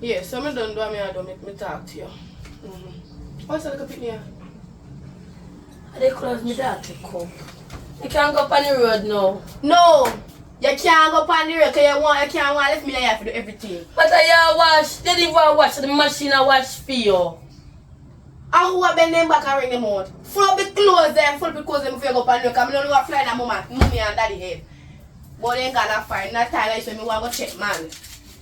Yeah, so I don't do what I do, me talk to you. What's that little picnic? They close me that to come. You can't go up on the road now. No! You can't go up on the road because you can't want left me there to do everything. But I wash, they didn't even wash the machine I wash for you. And who have been them back and ring them out? Full up the clothes them, full up the clothes them if you go up on the road because I don't know what fly that mommy and daddy have. But they ain't gonna find that time I say me want to go check man.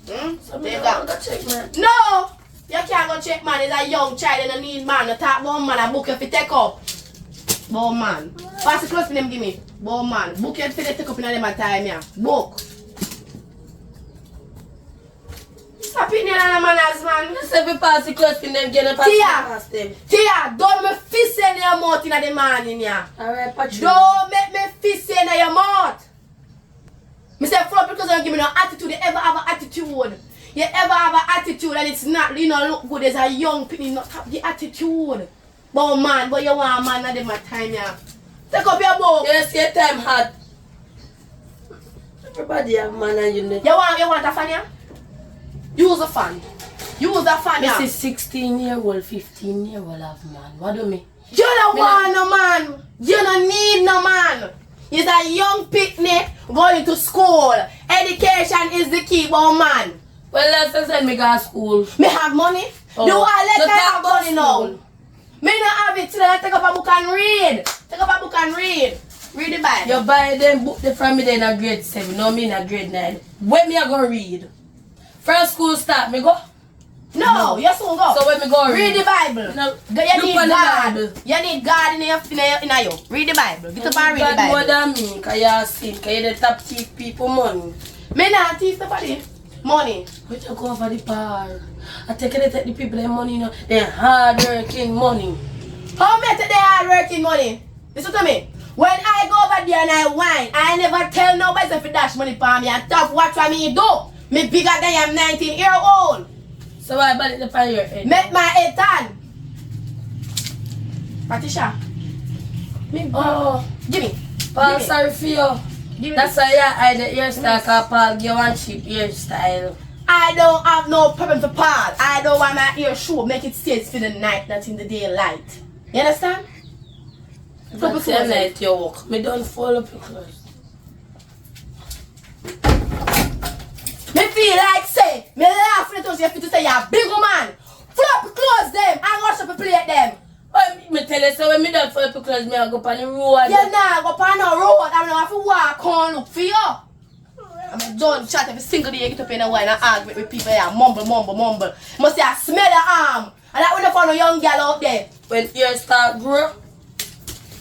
So they got to check man. No! You can't go check man, it's a young child and you need man. You talk about man and book you for take up. Bow man. Pass the clothes for them give me. Bow man. Book you for they take up in them time yeah. Book. Stop it there manners man. You say we pass the clothes for them, get a pass them. Tia, don't make fist in your mouth in the morning yeah. Alright, Patrick. Don't make me fist in your mouth. Me say fraud because you give me no attitude. You ever have an attitude. You ever have an attitude and it's not, you know, look good as a young people, not have the attitude. But man, but you want a man at them time, yeah. Take up your book. Yes, your time hot. Everybody have man and you know. You want a fan, yeah? Use a fan. Use a fan, yeah. This is 16-year-old, 15-year-old have man. What do me? You don't want no man. You don't need no man. You're a young picnic going to school. Education is the key, but man. Well, let's send me go to school. Me have money. Oh. Do I let me have money school. now? Me not have it till I take up a book and read. Take up a book and read. Read the Bible. You buy them book from me then in grade 7, no me in grade 9. When me I go read? First school start, me go? No, you soon go. So when me go read? Read the Bible. No, you need God. Bible. You need God in you. Read the Bible. Get up and read the God more Bible. than me, because you sin, because you're the top thief people money. Me not thief nobody. Money. We just go over the bar. I take the people their money, you know, their hard working money. How me take the hard working money? Listen to me. When I go over there and I whine, I never tell nobody if you dash money for me and tough what for me do. Me bigger than I'm 19-year-old. So why bad it up on your head? Make my head turn. Patricia. Me give me. Paul, sorry for you. That's why you hide the hairstyle, because Paul give one cheap hairstyle. I don't have no problem for Paul. I don't want my hair short, make it stay for the night, not in the daylight. You understand? That's the night you walk. Me don't fall up your clothes. Me feel like say, me laugh when you to say you're a big man. Flop clothes them and wash up and plate them. But me tell you, so when me don't fall up your clothes, me I go on the road. You nah go on the road. I'm not have to walk on look for you. I'm done chat every single day. Get up in the wine and argue with people here. Mumble. Must say I smell your arm. And that when you find a young girl out there. When you start grow,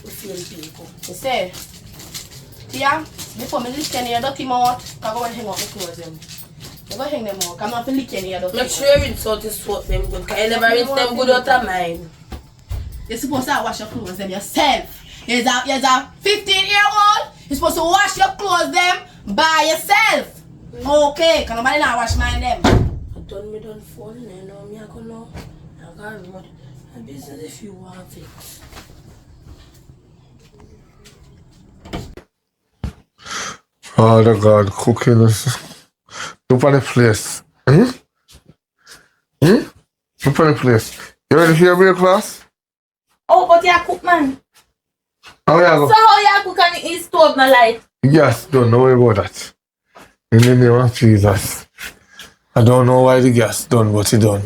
you feel people. You say, Tia, before me lick in your dirty mouth, I go and hang up my clothes them. You go hang them out. I'm not lick in your dirty make sure you rinse out the soap them good, because you never rinse them good out of mine. You're supposed to wash your clothes them yourself. You're a 15-year-old. You're supposed to wash your clothes them by yourself. Okay, because nobody not wash mine them. I done fall in there, now me I go now. I got road. And business if you want it. Father God, cooking us. Look on the place. Look on the place. You ready for your breakfast? Oh, but you cook, man. How you go? So how you cook on the east stove, my life? Yes, don't worry about that. In the name of Jesus. I don't know why the gas done, but it done.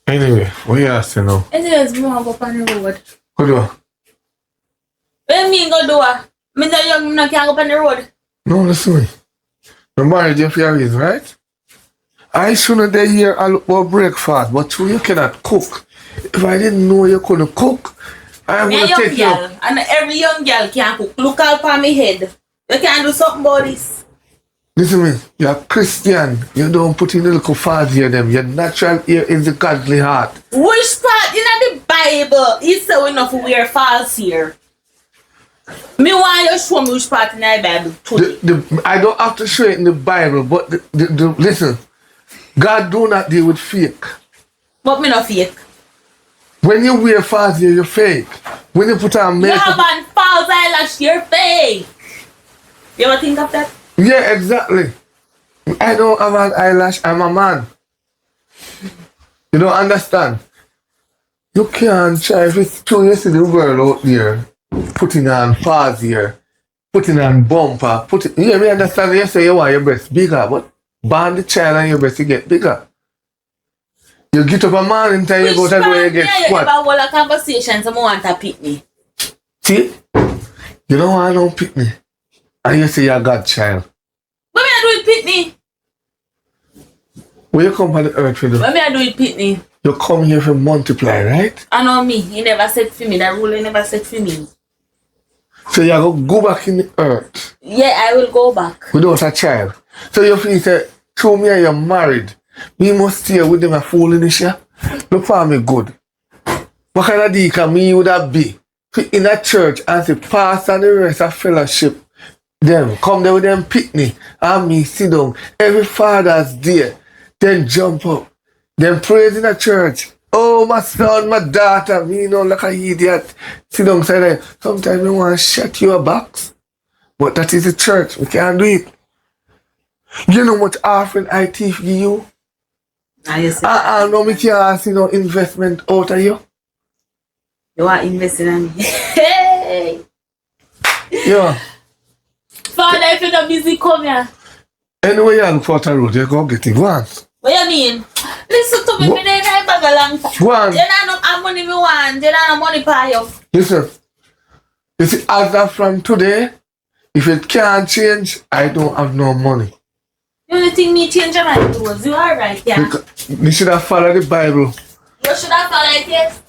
Anyway, what you asking now? Anyways, we want to go on the road. What do you? What do you mean go do it? Me no young, me can't go on the road. No, listen to me. I'm married you for your reason, right? I shouldn't be here and look for breakfast, but you cannot cook. If I didn't know you couldn't cook, I'm going to take you. And every young girl can cook. Look out for me head. You can't do something about this. Listen to me, you're a Christian. You don't put in a little fat here them. Your natural ear is the godly heart. Which part in the Bible is so enough to wear false here? Me want you to show me which part in the Bible today. I don't have to show it in the Bible, but listen, God do not deal with fake. But me not fake. When you wear false hair, you're fake. When you put on You makeup... have on false eyelash, you're fake. You ever think of that? Yeah, exactly. I don't have an eyelash, I'm a man. You don't understand? You can't try if it's true you see the girl out there putting on fast here, putting on bumper, you may understand you say you want your breast bigger, but born the child and your breast you get bigger. You get up a morning time you go to where you get squat. You ever hold a conversation someone want to pick me? See? You don't want no pick me. And you say you're a godchild. What me I do with pick me? When you come on the earth for What me I do with pick me? you come here to multiply, right? I know me. You never said for me. That rule you never said for me. So you go back in the earth. Yeah, I will go back. Without a child. So you feel say, through me and you're married. Me must stay with them a fool in this year. Look for me good. What kind of deacon me would that be? In a church and say pastor and the rest of fellowship. Them come there with them picnic and me sit down. Every Father's Day. Then jump up. Then praise in the church. Oh my son, my daughter, me know like an idiot. Sit down say that. Sometimes we want to shut you a box. But that is the church. We can't do it. You know much offering I teach you? I know me can't see no investment out of you. You are investing in me. Hey! Yeah. Father, if you're not busy, come here. Anyway, you look for the road, you go get it once. What you mean? Listen to me, me dey in bag a long time. One. You don't know how money me want. You don't know money for you. Listen. You see, as of from today, if it can't change, I don't have no money. The only thing me change my clothes. You are right, yeah. You should have followed the Bible. You should have followed it, yes.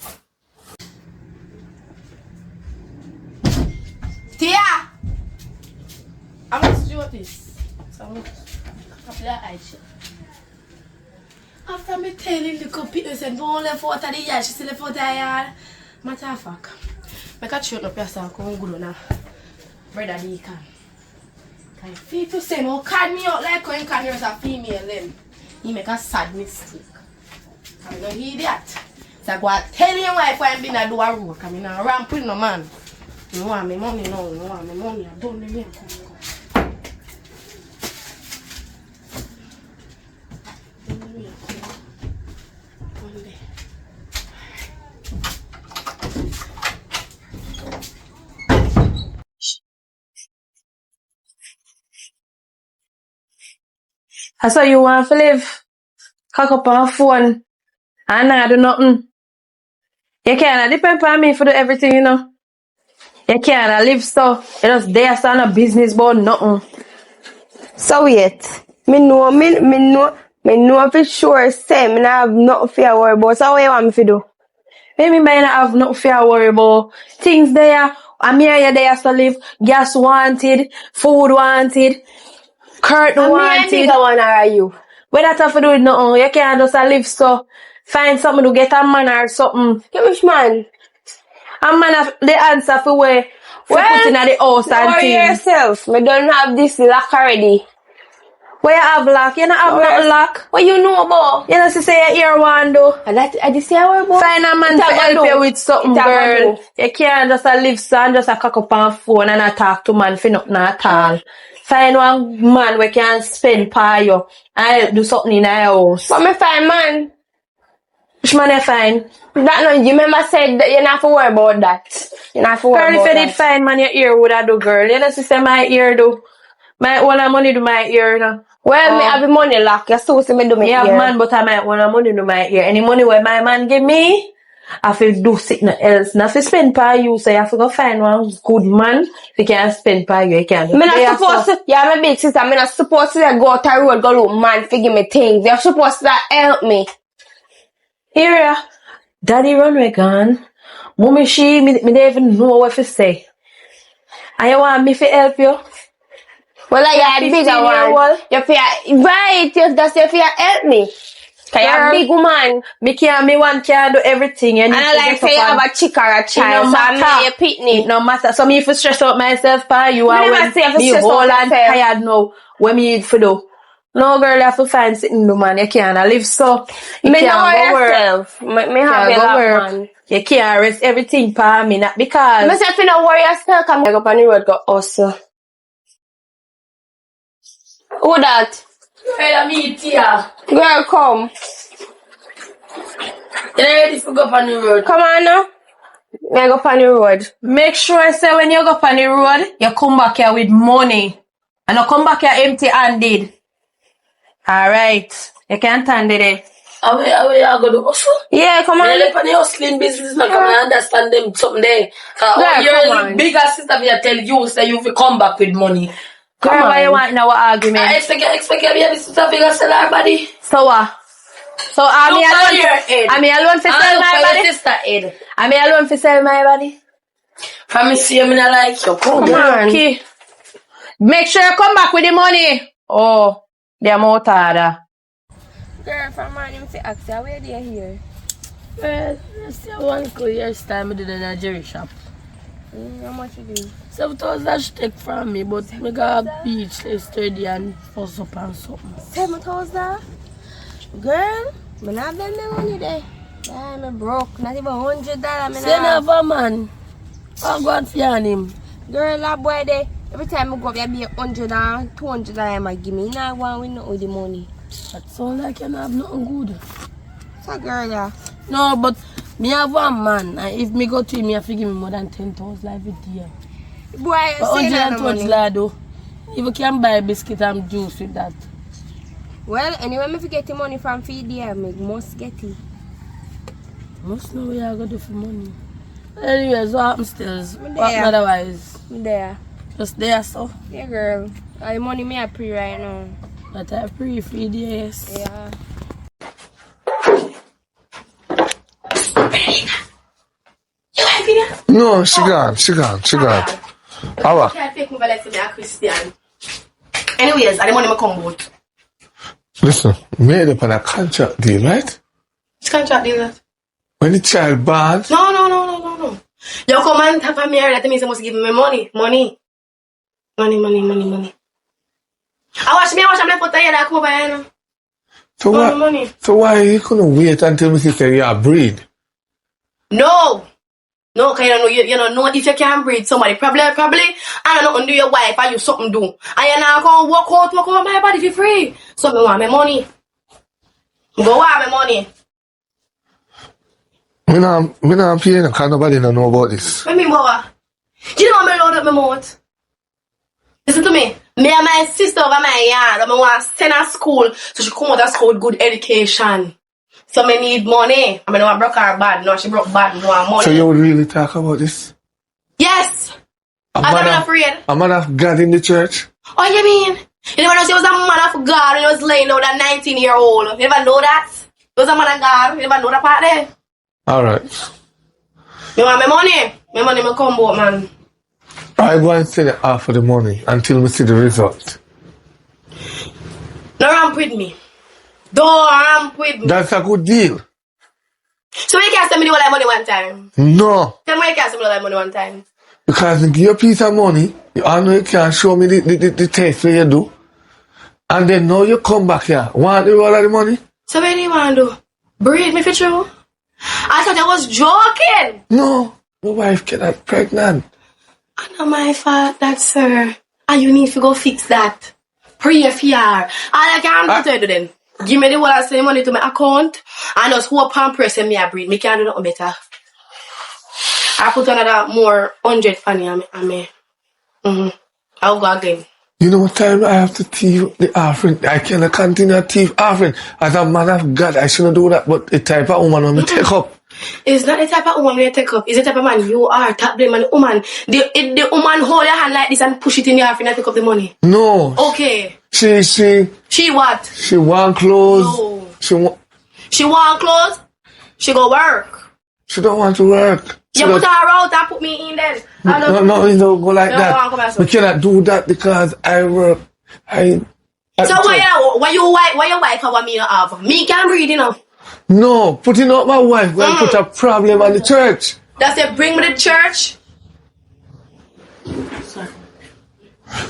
Tia! I'm going to do this. So I'm going to apply eye check. After me telling the computer said don't left out of the yard, she still left out of the yard. Matter of fact, I can show up your son come good now. Brother Deacon. Can you feel to say no cut me out like when can hear a female then? He make a sad mistake. I'm not idiot. So I go and tell your wife why I'm being a do a work. I mean a ramp with no man. You want me money no, you want me money, I don't let me come. That's how you want to live. Cock up on phone and I do nothing. You can't depend on me for do everything, you know. You can't live so. You just there start a business about nothing. So wait, me know for sure say me not have nothing for worry about. So what you want me to do? Maybe might not have nothing to worry about. Things there, I'm here there to live. Gas wanted, food wanted, curtain And me wanted. and nigga one are you? When that have to do with nothing, you can't just live so. Find something to get a man or something. Get which man? A man have the answer for where for Well, putting at the house don't and worry things. yourself. Me don't have this lock already. Where you have lock? You don't have nothing lock. What you know about? You know say you hear one though. And that I just say I worry about. Find a man It to a help do. you with something, It a girl. do. You can't just live so and just cock up on phone and talk to man for nothing at all. Find one man where can spend per you and do something in your house. But me find man. Which man you find? That no, you remember said that you not have to worry about that. You not have to worry Girl, about if you that. did find man your ear would I do, girl. You know say my ear do. My all the money do my ear now. Well, me have the money lock. You still see me do me Me have ear. man, but I might want money to my ear. Any money where my man give me, I feel do something else. Now if you spend per you, so you have to go find one good man. If you can't spend per you can't. Me not supposed to, yeah, my big sister, me not supposed to go out the road, go look man, to give me things. You're supposed to help me. Here, daddy runway gone. Mommy me don't even know what to say. And you want me to help you? Well, I got 15 bigger year one. old. You feel, right, you just you feel help me. Cause you're a big woman. Me one can do everything. You need And I to like get say you up have a chick or a It child, no so I'm matter. your pitney. It no matter. So me if I stress out myself pa you Me are never when say if you me stress out whole and yourself. tired now. When me for do. No girl, you have to find something do man. You can't live so. You Me can't know go work. yourself. Me have Can't a go lot, work. man. You can't rest everything pa me not because Me say if you don't worry yourself, come go up on the road, go hustle. Who that? Fella me here. Girl, come. You ready to go up on the road? Come on now. Me I go on the road. Make sure say when you go on the road, you come back here with money. And not come back here empty-handed. Alright. You can't stand it. How you going to do hustle? Yeah, come You on. live on the hustling business now. Come and understand them something there. Yeah, You're come the on. bigger sister me tell you say you will come back with money. Girl, why you want in our argument? I expect your baby sister bigger sell her body. So what? So I'm Look on your alone. head. I'm alone for I sell look my for your body. sister head. I'm alone for sell my body. From me see me not like you. Come on. Okay. Make sure you come back with the money. Oh, they're more tired. Girl, from morning to ask you, where they here? Well, let's see one year's time I did in a Jerry shop. How much you do? 7,000 she take from me, but me got a beach yesterday and fuss up and something. 7,000? Girl, I not have them money there. I'm broke. Not even $100. Say never man. I'm going to yarn him. Girl, that boy there, every time I go up, you be $100, $200 I give me. Now I want with no with the money. That sound like you don't have nothing good. So girl, yeah. No, but me have one man, and if me go to him, he have to give me more than 10,000 every day. Boy, But say that no money. $120 though. If you can buy biscuit and juice with that. Well, anyway, if you get the money from feed there, I must get it. Must know where I go do for money. Anyways, what happens still? Me What there. otherwise? There. Just there, so. Yeah, girl. The money me I pre right now. But I pre-feed, yes. Yeah. No, she gone. How? Can't take me for like me a Christian. Anyways, I the money me come out. Listen, made up on a contract deal, right? Which contract deal that? When the child born, No. You come and tap on me here, that means you must give me money. Money. I watch I'm left out here that come over here now. so Money. why you couldn't wait until me say you are breed? No, cause you don't know if you can breed somebody. Probably, I don't know undo your wife or you something do. And you now go walk out my body for free. So me want my money. Go want my money. Me not pay no, cause nobody don't know about this. What me mother? You know me load up my mouth. Listen to me. Me and my sister over my yard. I want to send her school so she come out of school with good education. So me need money. I mean, I broke her bad. No, she broke bad. No, I money. So you would really talk about this? Yes. A I'm man not of- afraid. A man of God in the church? Oh, you mean? You never know she was a man of God when he was laying down that 19-year-old. You never know that? He was a man of God. You never know that part there? Alright. You want my money? My money will come out, man. I go and send it half of the money until we see the result. No ramp with me. Don't ramp with me. That's a good deal. So you can't send me the whole money one time. No. Tell me you can't send me the whole money one time. Because I give you a piece of money, you all know you can't show me the test where you do. And then now you come back here. Want the whole of the money? So what do you want to do? Breed me for true? I thought I was joking. No. My wife cannot pregnant. I know my fault, that sir. And you need to go fix that. Pray for her. All I can do then. Give me the whole of the money to my account. And just hope and pray send me a breed. Me can't do nothing better. I put another more 100 for me. I'll go again. You know what time I have to thief the offering? I cannot continue to thief offering. As a man of God, I shouldn't do that. But the type of woman when me take up. It's not the type of woman you take up. It's the type of man you are. Tap blame on the woman. The woman hold your hand like this and push it in your offering and take up the money. No. Okay. She What? She want clothes. No. She want clothes. She go work. She don't want to work. You put her out and put me in there. No, you don't go like No, that. come here, We cannot do that because I work. So why your wife have me not have? Me can't breathe, you know. No, putting out my wife will put a problem on the church. That's it, bring me to church.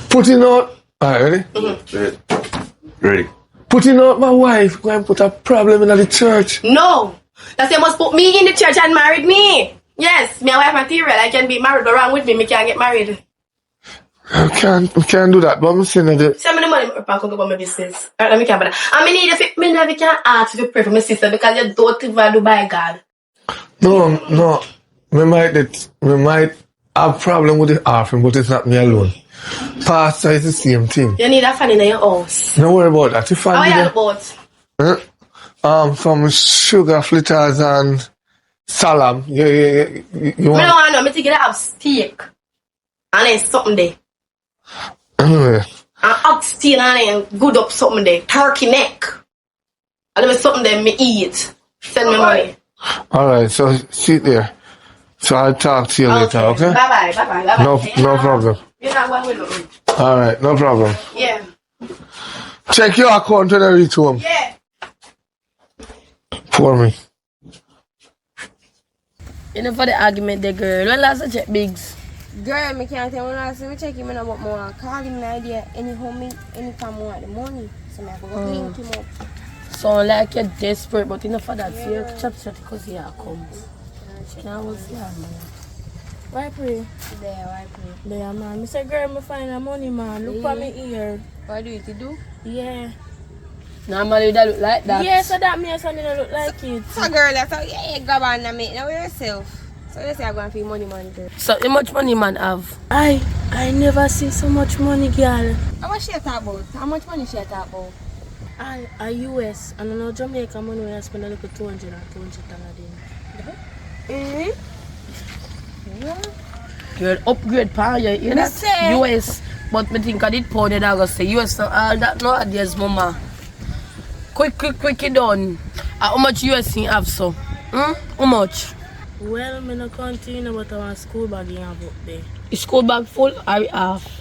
Putting out. Alright, ready? Ready. Putting out my wife going to put a problem in the church. No. That's it, must put me in the church and married me. Yes, my wife material. I can be married, but wrong with me, me can't get married. We can't do that, but I'm saying that. Send me the money, I can go about my business. Alright, me can't buy that. And me need if it, me never can ask if you pray for my sister because you don't even do by God. No. We might have problem with the offering, but it's not me alone. Pastor is the same thing. You need a fan in your house. Don't worry about that. If How I you need about? some sugar fritters and salam. You Me don't want? want to know. Me think you have steak. And then something there. Anyway, And oxtail and then good up something there. Turkey neck. And then something there me eat. Send me money. alright, so sit there. So I'll talk to you later, okay? Bye-bye. No problem. You're not going with me. Alright, no problem. Yeah. Check your account when I reach home Yeah. for me. You know for the argument there, girl. When last I check Biggs? Girl, me can't tell when I see me check him and about more. Call him an idea anytime I want the money. So me have to go link him up. Sound like you're desperate, but enough for that. So you chat because he comes. She can't hold see her, man. Why pray? Why pray? There, man. Me say, girl, me find the money, man. Look for me here. What do you do? Yeah. Normally that look like that. Yeah, so that means something that look like it. So girl, that's how you grab on and make now yourself. So you say I'm going to feel money, girl. So how much money man have? I never see so much money, girl. How much she talk about? How much money she talk about? I US and I know Jamaica money when I spend a little 200 and 200 Mm-hmm. Girl, upgrade power, you hear that? say- US. But me think I did pound it, I go say US not all that nowadays, mama. Quick it done. How much US you have so? How much? Well, me no continue, but I want school bag you have up there. Is school bag full or half?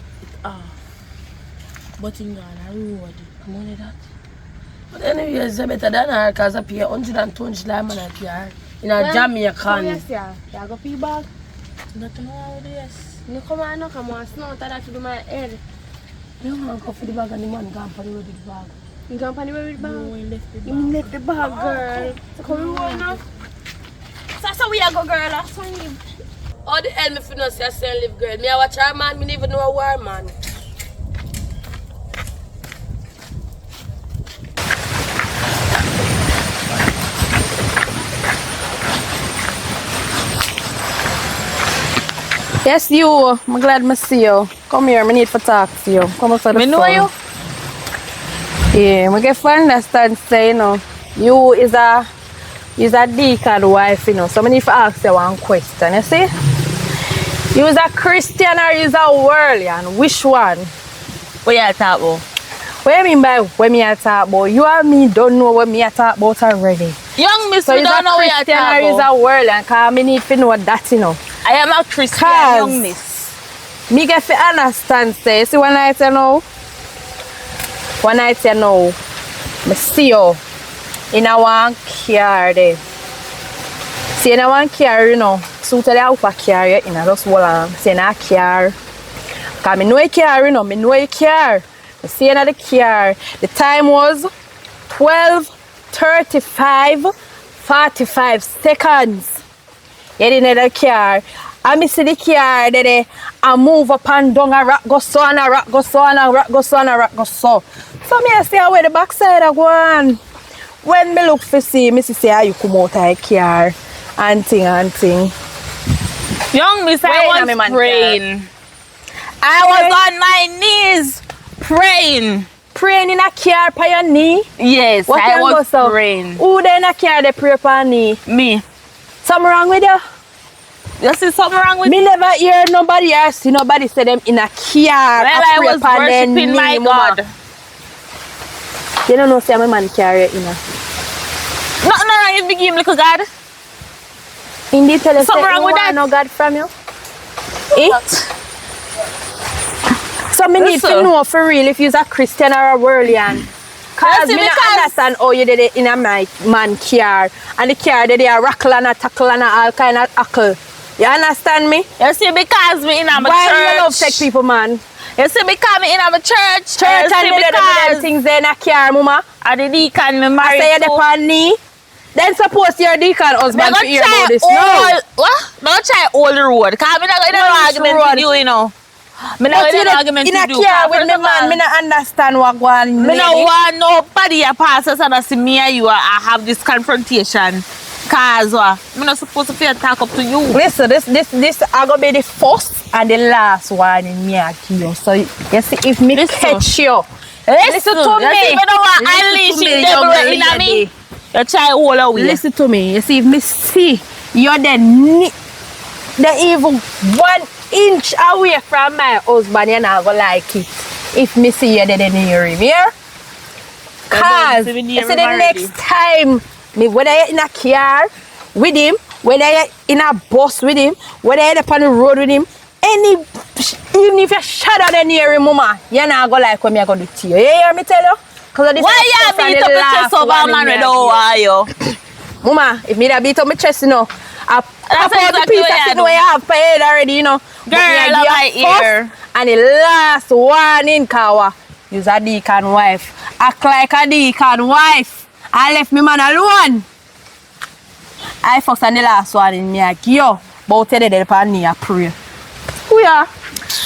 But in Ghana, road. Money that. But anyway, it's better than her because I pay 100 and 200 like man I pay in a Jamaican. Yes, yeah. You go pay back. Nothing wrong with this. No come on, snow that to do my head. You man go for the bag and the man gone for the road with the bag. You come on the way with the No, bag? we left the bag. You left the bag, girl. So come we roll now. So that's how we are go, girl. That's how we. How the hell me fi know say I say live girl? Me I watch her man, me never know a war man. Yes, you. I'm glad I see you. Come here, I need to talk to you. Come up to the Me know phone. you. Yeah, I get to understand, say, you know, you is a deacon wife, you know, so I need to ask you one question, you see? You is a Christian or you is a worldlian? Which one? What you talk about? What you mean by what me I talk about? You and me don't know what me I talk about already. Young miss, So we you is don't a know what you Christian talk or you is about. a worldlian? Because I need to know that, you know. I am a Christian, Cause- young miss. Me get to understand, say, see one night you know, me see you in a one car there. See in a one car, you know, so tell you how car you in a just hold on, see in a car. Cause me know a car, you know, me know a car. Me see in the car, the time was 12:35, 45 seconds. You in the car. I miss the car there and move up and down and rock go so and a rock go so and a rock go so and a rock go so. So me I see where the backside I go on. When me look for see, me see how you come out of the car and thing. Young miss, Wait, I now, me was man, praying. I was on my knees praying. Praying in a car by your knee. Yes, What I can go was so? praying. Who there in a car they pray by knee? Me. Something wrong with you? You see something wrong with Me never hear nobody or see nobody say them in a car. Well, and I pray was upon their worshiping knee, my mama. God. You don't know say my man carry it, you know. Nothing wrong with me, little God. Indeed, tell us Something that wrong you with want that? no God from you. So me need to Listen. know for real if you're a Christian or a worldlian. Cause Listen, me not because- understand how you did it in a my man car. And the car they a rockle and a tackle and a all kind of hackle. You understand me? You see, because me in my Why church. do you love take people, man? You see, because me in my church. Church you and see, me them because things there in a car, mama. I the deacon me I married say you're to. the pan knee. Then suppose your deacon Me husband go to hear try about this. all, No. what? Don't try all the road. Because me not going to What is argument road? with you, you know. Me not really argument in to a do. car with First me of man, all, me not understand what going me no want nobody a pass us and see me and you I have this confrontation. Cause me not supposed to feel talk up to you. Listen, this are gonna be the first and the last one in me at you. So you see if me catch you. Listen to me. You know what? Unleash the devil in me. You try all away. Listen to me. You see if me see you're the even 1 inch away from my husband, you're not gonna like it. If me see you then hear him, yeah? Cause you see the next time me whether you're in a car with him, whether you're in a bus with him, whether you're up on the road with him, even if you shadow the near him, mama, you're not gonna like what me gonna do to you. You hear me tell you? Why you beat up your chest over a man with how you? Mama, if me da beat up my chest, you know, I pop out the exactly piece what of you it do. where you have for head already, you know. Girl, my ear. And the last one in Kawa, you's a deacon wife. Act like a deacon wife. I left me man alone. I first and the last one in me, like, yo, but tell the upon me, I pray. Who ya?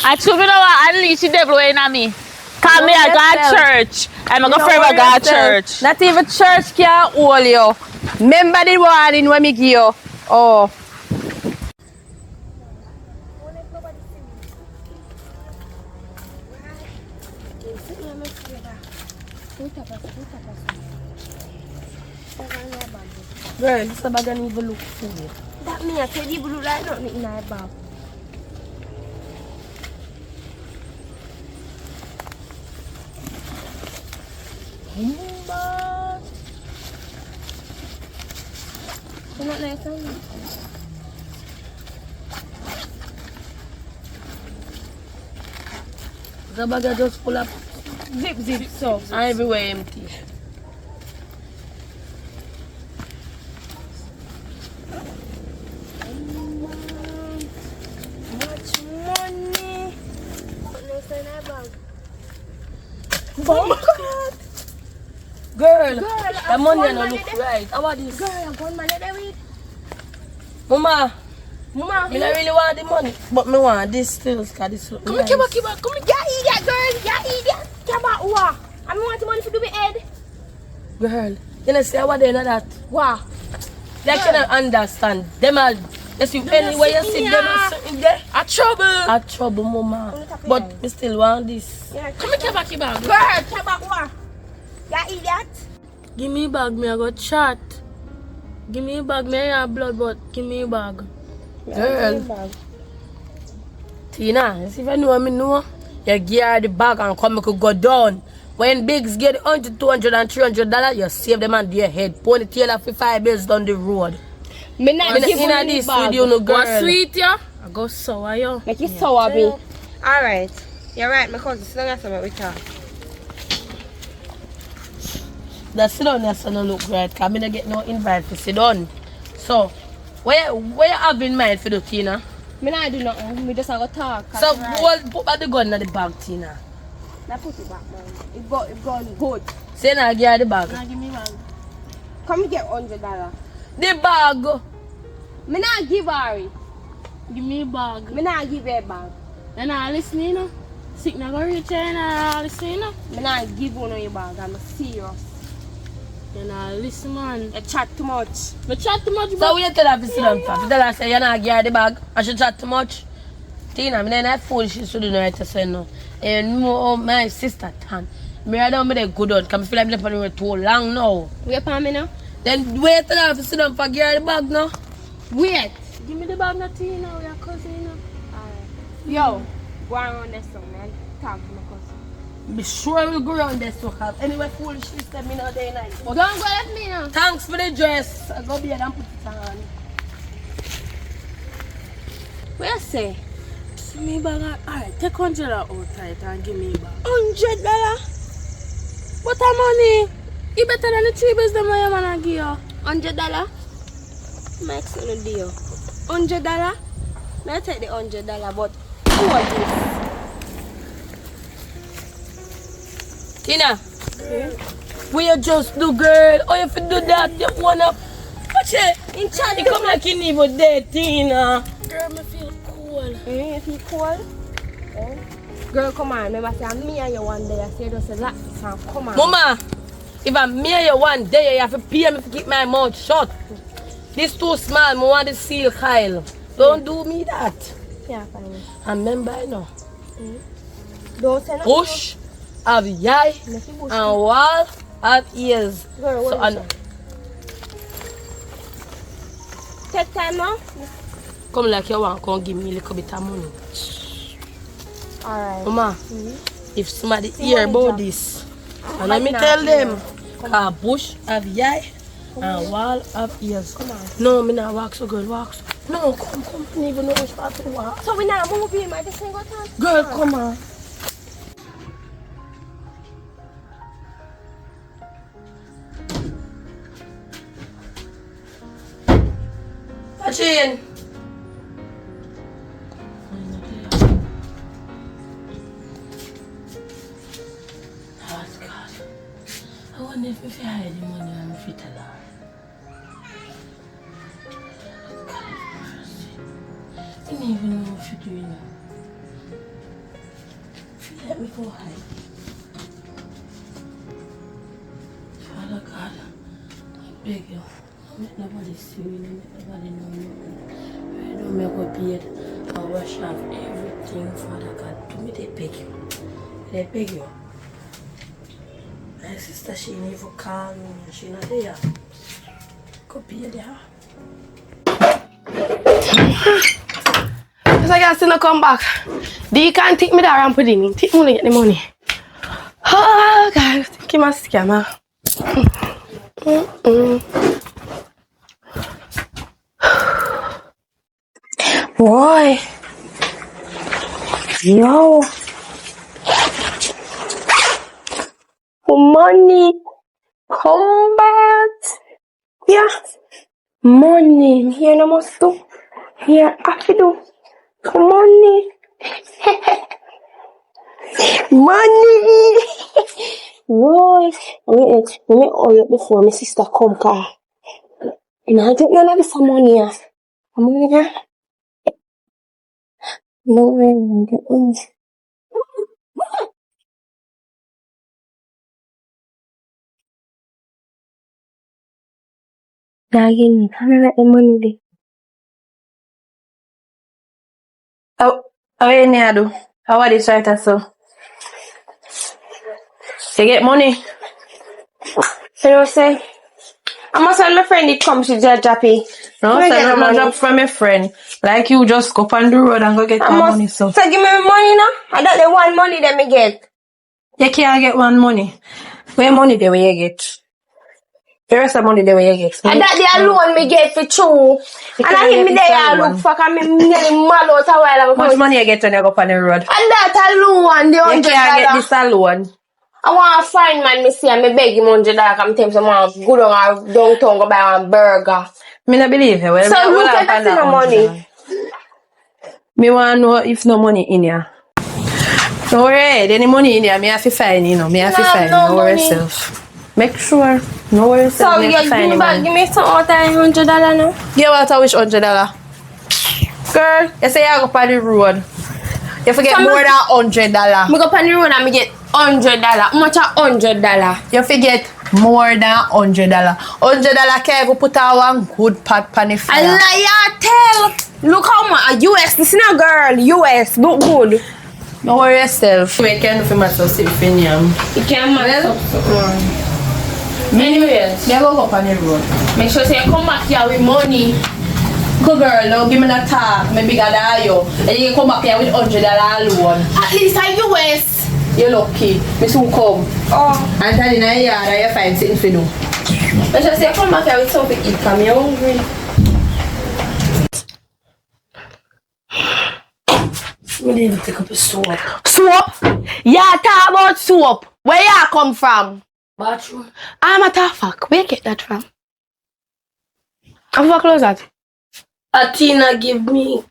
I told you know what? Unleash the devil in me. Call me a God church. I'm going to forever God church. Not even church can hold you. Remember the warning when me give you. Oh. Girl, this bag don't even look full. That me, I said you look like nothing in my bag. You're not nice, are you? The bag is just full of Zip, so. and everywhere empty. Much money. What nice in my bag? Oh my God. Girl, the money don't look right. How about this? Girl, I'm going to let weed. Mama, Mama, I don't really want the money, but me want this still, because this look come nice. here, come here. You idiot, girl. You idiot. Come back, what? I want the money to do my head. Girl, you know see what they know that? Wow. They cannot understand. Them are, you see, anywhere you see them are sitting there. A trouble. A trouble, mama. But we still want this. Yeah, come here, back, Girl, come back, what? You idiot. Give me a bag, me I go chat. Give me a bag, me I have blood, but give me a bag. Girl. Tina, you see if I know me know, you give her the bag and come, me could go down. When bigs get $100, $200, and $300, you save them on their head. Ponytail for 5 bills down the road. Me not give you this the bag. video, no girl. What sweet, yeah? I go sour, yo. Make it sour, me. Alright. You're right, my cousin. So that's what we talk. The sit down there so no look right, because I don't get no invite to sit down. So, where you have in mind for the Tina? Me not do nothing. We just have to talk. So, put back the gun in the bag, Tina. Now put it back, man. It gone good. Say now, give her the bag. Now give me bag. Come get $100. The bag. Me not give her. Give me a bag. Me not give her a bag. Then I listen, you know. Sick now go reach and I listen, you know. Me not give you no your bag. I'm serious. Then I listen, man. You chat too much. Me chat too much, so we tell her to sit down for. You tell her say you not give her the bag and she chat too much. Tina, me then I fool she shouldn't know right to say no. And my sister Tan. Me I don't be the good one because I feel like I'm on the too long now. Wait for me now. Then wait till I have to sit down for give her the bag now. Wait. Give me the bag now, Tina, we are cousin, you know. Alright. Yo, go around this song, man. Talk to my cousin. Be sure we'll go around this so cause anyway foolish sister me no day night. But Don't go let me now. thanks for the dress. I go be and put it on. What you say? Give me bag. Alright, take $100 out tight and give me bag. $100? What a money? You better than the 3 bills them I man give you. $100? Max no deal. $100? May I take the $100, but who are this? Tina, what you just do, girl? Oh, if you do that, you wanna watch it. In charge. You come like you need dead, Tina. Girl, me feel cold. You feel cold? Girl, come on. Remember, say, me and you one day. I say, just a lot. Come on. Mama, if I'm me and you one day, you have to pay me to keep my mouth shut. This too small, I want the seal Kyle. Don't do me that. Yeah, fine. And remember, you know, Don't say nothing. bush have eye and wall have ears. Girl, So, what is Take time now. come like you want to come give me a little bit of money. Alright. Mama, if somebody hear money about drop. this, and let me tell them, cause bush have eye and wall have ears. Come on. No, me not walk so girl, walk so. No, come, I don't even know which part to walk. So we not moving, my this thing got on. Girl, come on. Machine. Oh God. I wonder if I hide the money and if it allow. God have mercy. I didn't even know what you're doing now. Let me go hide. Father God, I beg you. Don't make nobody see me, don't make nobody know me. Don't make me beard. I wash off everything, Father God. Do me, they beg you. They beg you. My sister, she ain't even call me. She not there. Go be there. Because I got to come back. They can't take me there and put it in. Take me to get the money. Oh, God. Think you must scammer. Boy. Yo. Money. Combat. Yeah. Money. Here no must do. Here happy do. Money. Money. Boy. Wait. Let me oil up before my sister come car. And I don't know if some money here. Money here. No way. Again, how do I get the money there? How you need do? How are this right so? You get money? You know what I'm saying? I must have my friend it come to just happy. No, Let me sir, get the not money. drop from a friend. Like you just go on the road and go get I your must money, so. give me my money now. I got the one money that me get. You can't get one money. Where money there where you get? The rest of money there where you get. I got the alone me get for two. And I hit me there and look fuck and me nearly mad out a while ago. How much money you get when you go on the road? And that alone, the You can't get $100. this alone. I want to find man me see and me beg him $100. I'm telling someone go down downtown go buy one burger. Me not believe you. Well, So me look at that no money. Me want to know if no money in here. No worry, any money in here, me have to find, you know. Me have to No, find, no no worry money. yourself. Make sure, no worry yourself, So me you have to find the money. give me some out of $100 now. Give what I wish $100. Girl, you say you go on the road. You forget So more than $100. Me go on the road and me get $100. How much $100? You forget more than $100. $100 can go put out one good pot pan the I fire. lie tell. Look how much US. This is not girl. US look good. No worry yourself. We can do for myself, see if you You can't mess up. Anyways, me go up on the road. make sure say you come back here with money. Good girl, don't give me that talk. Me bigger than you. And you can come back here with $100 alone. At least a US. You're lucky. Me soon come. Oh, And then in a yard, you find something to do. make sure say you come back here with something to eat. Cause me hungry. We need to take up a soap. Soap? Yeah, talk about soap. Where you come from? Bathroom. I'm a fuck. Where you get that from? How far close that? Atina give me.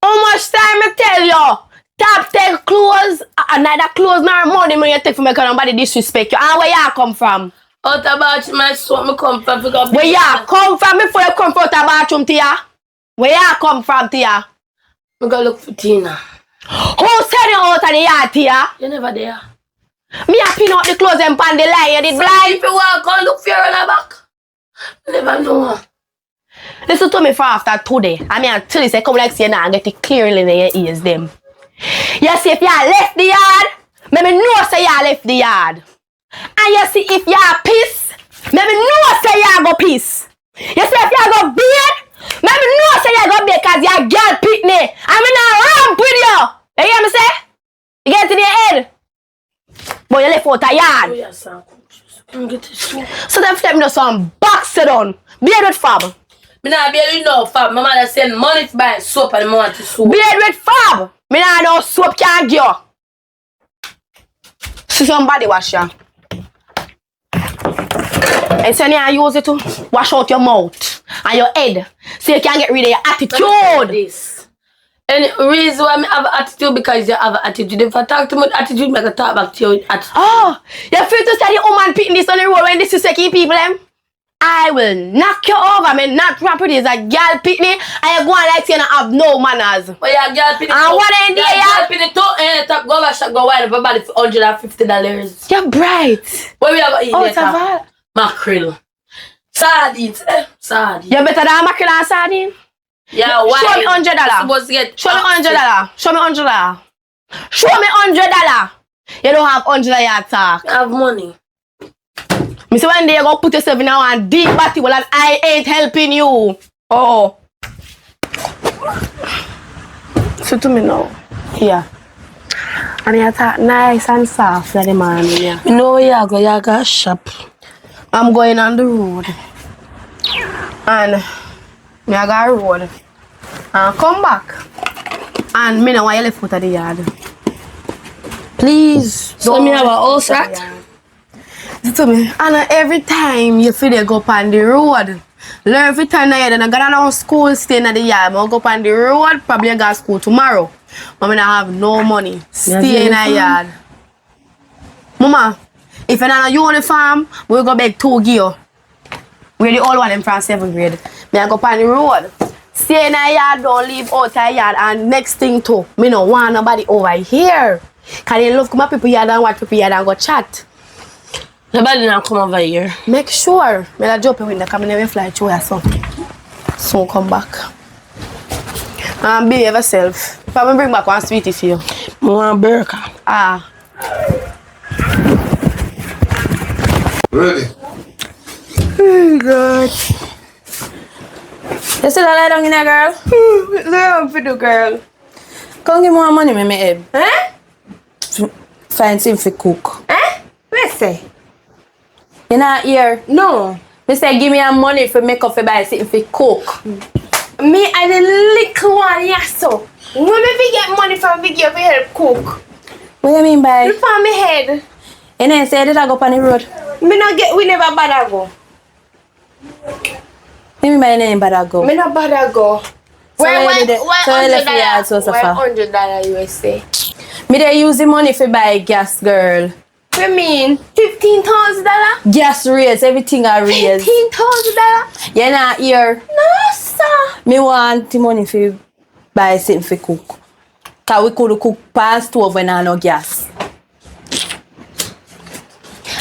How much time I tell you? Tap take clothes, neither clothes nor money when you take from me because nobody disrespect you. And where you come from? Out about my soap, me come from. Where you come from before you come from the bathroom, Tia? Where you come from, Tia? Me go look for Tina. Who send you out of the yard, Tia? You never there. Me a pin out the clothes and pan the line, you did blind. If you want, go look for your on the back. Never know. Listen to me for after today. I mean, until you say, come like say now and get it clearly in your ears, them. You see, if you left the yard, maybe know say you left the yard. And you see, if you piss, maybe know say you go piss. You see, if you go beard, maybe know say you go beard because you girl pitney. I mean, I ramp with you. You hear me say? You get it in your head. But you left out a yard. Oh, yes, sir. So then let me know some box it on. Beard with fab. Me not barely know, fam. My mother send money to buy soap and money to soap. Beard with fab. Me not know soap can't give you. See somebody wash ya. And so you use it to wash out your mouth and your head so you can get rid of your attitude. This. And the reason why I have attitude because you have attitude. If I talk to me with attitude, I can talk back to you with attitude. Oh, you feel to say the woman picking this on the road when this is second people them? I will knock you over, me not property is a girl picnic and you go on like you don't have no manners. But you girl picnic. And what in there you? Girl picnic too, and top go over shop go wild for about $150. You're bright. What we have eat Oh, it's a later? val. Mackerel. Sardines, Sardines. You're better than mackerel and sardine? Yeah, why? Show me $100. Supposed to get Show me $100. Show me $100. Show me $100. You don't have $100 you talk. I have money. Me say one day you go put yourself in a one deep batty well and I ain't helping you. Oh. So to me now. Yeah. And you talk nice and soft like the man in here. You know where you go shop. I'm going on the road. And me I go road. And come back. And me know why you left out of the yard. Please. So me have a house rat? To me, and every time you feel they go up on the road, learn every time now you're gonna go school, stay in the yard. I go up on the road, probably go to school tomorrow. But I have no money. Stay in the yard. Mama, if you're not a uniform, we'll go back 2 gear. We're the old one in from 7th grade. I go up on the road. Stay in the yard, don't leave out the yard. And next thing too, me no want nobody over here. Cause they love come up people yard and watch people yard and go chat. Nobody now come over here. Make sure. Me la drop you in the car. Me never fly through your son. So come back. And behave yourself. If I bring back one sweetie for you. I want burger. Ah. Ready? Oh God. You still lie down in there, girl? Learn for the girl. Come give more money, me head. Eh? Find something for cook. Eh? Let's say. You not here? No. Me say give me a money for make up for buy something for cook. Me and the little one, yes so. When me get money from Vicky for help cook. What you mean by? Look on me head. You know, say that I go on the road. Me not get, we never bother go. What you mean by anything but I go? Me not bother go. where left the yard so far? $100 USA. Me they use the money for buy gas, girl. What you mean? $15,000? Gas raise, everything I raise. $15,000? You not here? No, sir. Me want the money for buy something for cook. Cause we could cook past stove when I no gas.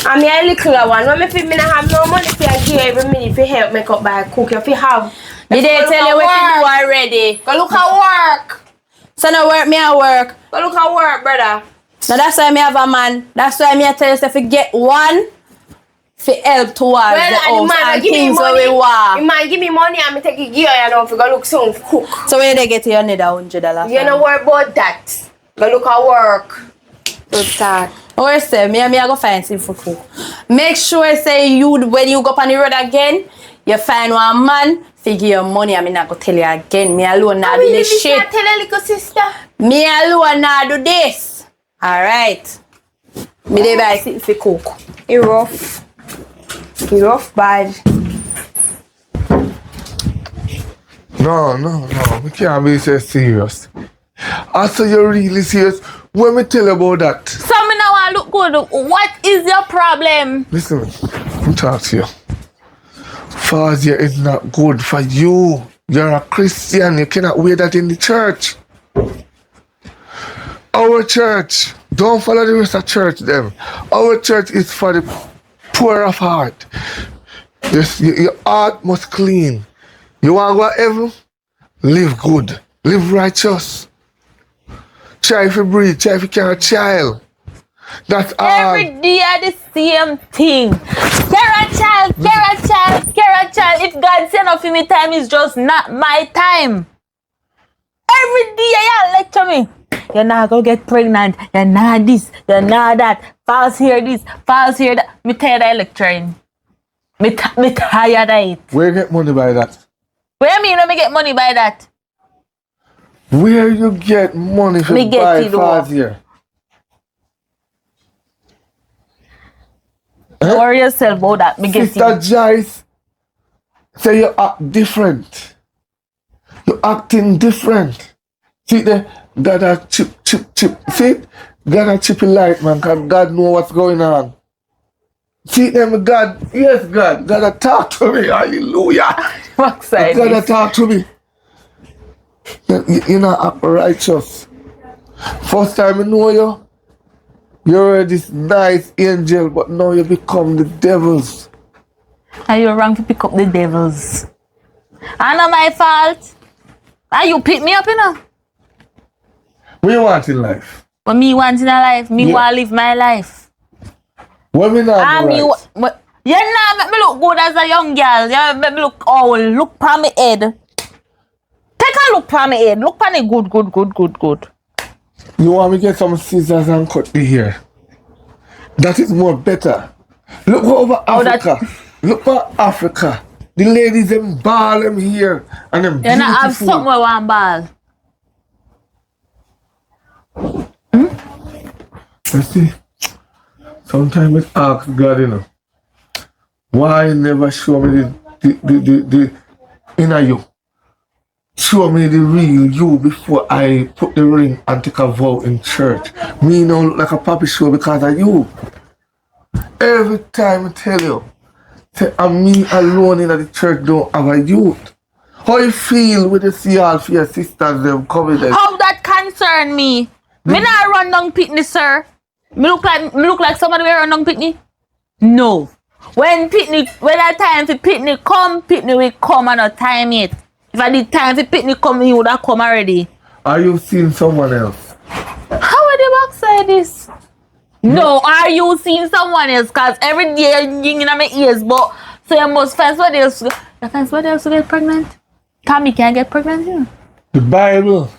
I mean, a little one. When me not have no money for give every minute for help make up by cook. If you have, Did they tell you what to do already? Go look at work. So now work me at work. Go look at work, brother. Now that's why me have a man. That's why me tell you if you get one for help towards the house and things where we The want. man give me money and me take a gear and I go look some cook. So where they get you another $100? You don't worry about that. Go look at work. Good talk. Or say me I go find something for cook. Make sure say you when you go up on the road again, you find one man, figure your money. I mean I go tell you again. Me alone not do this shit. Tell a little sister. Me alone not do this. Alright. Me dey buy something for cook. He rough. He rough bad. No. We can't be so serious. After you're really serious, when me tell you about that, So me now I look good. What is your problem? listen, I'm talking to you. Fazia is not good for you. You're a Christian. You cannot wear that in the church. Our church, don't follow the rest of church them. Our church is for the poor of heart. Your heart must clean. You want to go to heaven? Live good. Live righteous. Try if you breathe. Try if you carry a child. That's all. Every day are the same thing. Scare a child, scare a child, scare a child. If God say enough in me time, it's just not my time. Every day you lecture me. You're not gonna get pregnant. You're not this. You're not that. False here this. False here that. Me tired of lecturing. Me tired of it. Where you get money by that? Where you mean when me get money by that? Where you get money for Me get buy it false here? Don't worry yourself about that. Me get Sister it. Joyce say you act different. You acting different. See there, God a chip. See it? God a chippy light, man, because God know what's going on. See them, God, yes, God a talk to me, hallelujah. Fuck side. God a talk to me. You know, act righteous. First time I know you, you were this nice angel, but now you become the devils. Are you wrong to pick up the devils? I know my fault. And you pick me up, you know. What you want in life? But me want in a life, me Yeah. want to live my life. What we not And do me, right? you know, make me look good as a young girl. You make me look, look for me head. Take a look for me head. Look for me good. You want me to get some scissors and cut the hair? That is more better. Look over Africa. Look for Africa. The ladies them ball them here and them You not have beautiful. something with one ball. You see, sometimes I ask God, you know, why you never show me the inner you? Show me the real you before I put the ring and take a vow in church. Me now look like a puppy show because of you. Every time I tell you, say I'm me alone in the church don't have a youth. How you feel with the see all for your sisters them coming there? How that concern me? Me not run down pitney, sir. Me look like somebody will run down pitney? No. When that time for pitney will come and not time it. If I did time for pitney come, he would have come already. Are you seeing someone else? How are the backside this? No, are you seeing someone else? Cause every day you're in my ears, but so you must find somebody else. You find somebody else to get pregnant? Tommy can't get pregnant, you know? The Bible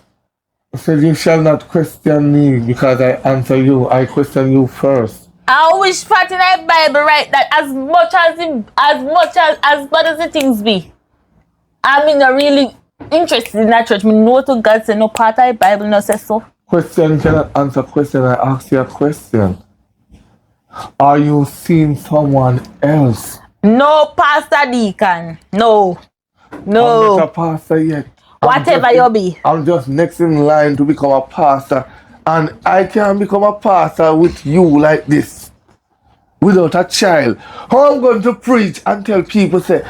says you shall not question me because I answer you. I question you first. I wish part in the Bible right that as bad as the things be. I'm not really interested in that church. Me know to God say no part of the Bible no say so. Question cannot answer question. I ask you a question. Are you seeing someone else? No, Pastor Deacon. No. I'm not a pastor yet. Whatever you be. I'm just next in line to become a pastor. And I can't become a pastor with you like this. Without a child. How I'm going to preach and tell people say,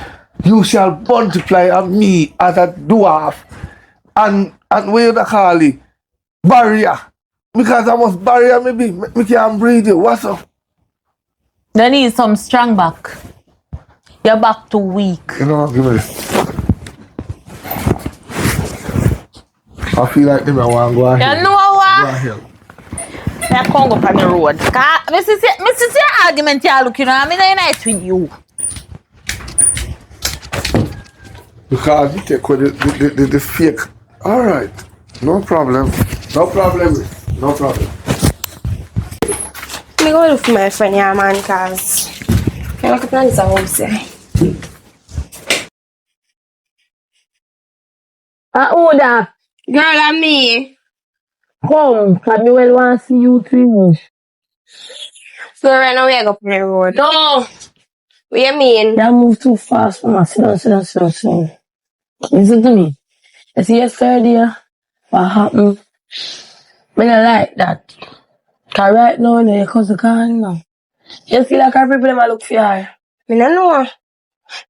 you shall multiply on me as a dwarf. And where you call it? Barrier. Because I must barrier maybe. Me can't breathe you. What's up? They need some strong back. Your back too weak. You know, give me this. I feel like them I want to go ahead. You know Go what? ahead. I can't go on the road. Me see your argument you looking at. I'm not nice with you. Because you take with the fake. Alright. No problem. No problem. No problem. Me go look for my friend here, man, cause I look at this house here. Who that? Girl and me. Come, cause me well want to see you too. So right now we are up on the road. No! What you mean? You move too fast, man. Sit down. Listen to me. You see yesterday, what happened? Me not like that. Cause right now, your cousin gone now. You feel like our people them a look for her. Me no know.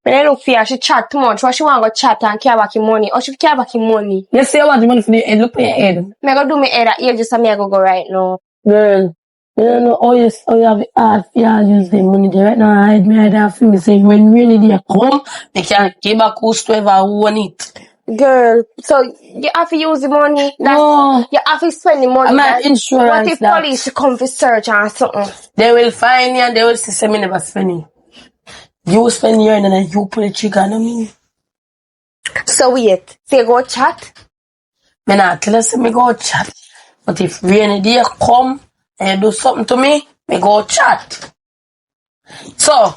When I look for her, she chat too much. What she want to go chat and care about your money? Or she care about your money? You say you want the money for the head, look for your head. Me go do my head at here just so me I go right now. Girl, you don't know how you have the art for you use the money there right now. I hide have to say when really they come, they can give back whosoever who want it. Girl, so you have to use the money. No. You have to spend the money. I'm at insurance. What if police come for search or something? They will find you and they will say me never spend it. You spend your and then you pull the trigger, no me. So wait, so you go chat? Me not tell us me go chat. But if rainy day come and you do something to me go chat. So,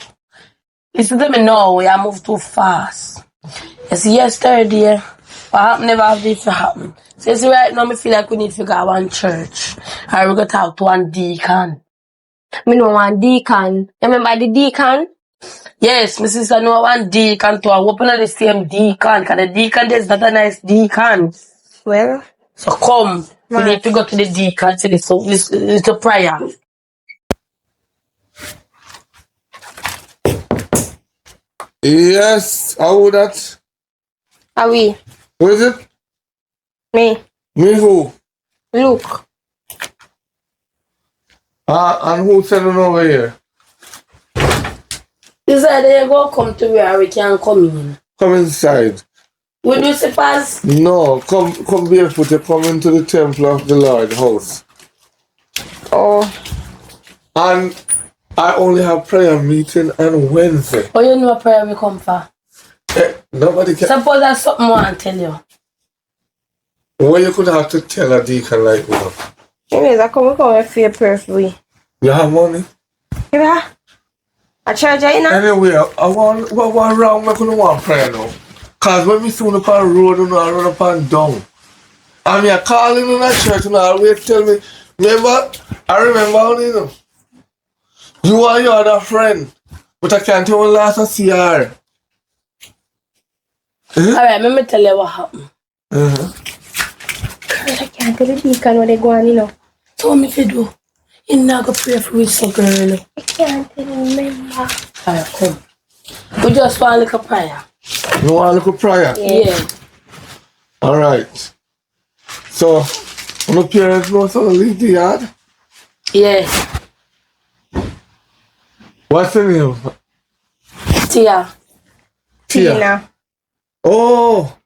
listen to me now, we are move too fast. You see, yesterday, what happened never have this to happen. So you see right now, me feel like we need to go to one church. Or we go talk to one deacon. Me know one deacon. You remember the deacon? Yes, my sister know one deacon to open at the same deacon. Because the deacon is not a nice deacon. Well, so come, we need to go to the deacon to this little prayer. Yes, how would that? are we? Who is it? Me. Me who? Look. And who sent it over here? You said they go come to where we can come in. Come inside. We do suppose? No, come barefoot. You come into the temple of the Lord house. Oh. And I only have prayer meeting on Wednesday. Oh, you know what prayer we come for? Nobody can. Suppose there's something I want to tell you. Well, you could have to tell a deacon like that. Anyways, I come for your prayer for you. You have money? Yeah. I charge you now. Anyway, I want wrong. I couldn't want prayer now. Cause when we soon up on the road, I run up and down. And me calling in the church and always tell me, I remember only, you know. You are your other friend, but I can't even last a CR. Alright, let me tell you what happened. I can't tell the deacon what they go on, you know. Tell me if you do. You not go pray for with some girl. I can't remember. Alright, come. We just want a little prayer. You want a little prayer? Yeah. Alright. So, my parents know so leave the yard? Yeah. What's the name? Tia. Tina. Oh,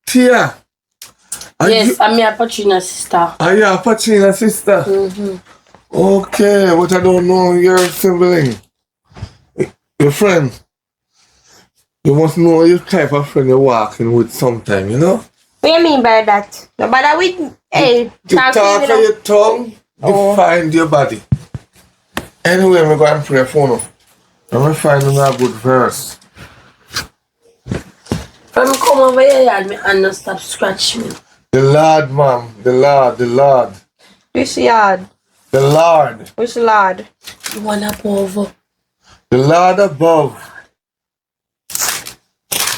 Tia. Yes, I'm your Patrina's sister. Are you a Patrina's sister? Mm-hmm. Okay, but I don't know your sibling. Your friend. You must know your type of friend you're walking with sometime, you know? What do you mean by that? No bother with, hey, The talk of your tongue define your body. Anyway, I'm going to pray for you. I'm going to find a good verse. When I come over here, my hand not stop scratching me. The Lord, ma'am. The Lord. Which yard? The Lord. Which lord? The one up over. The Lord above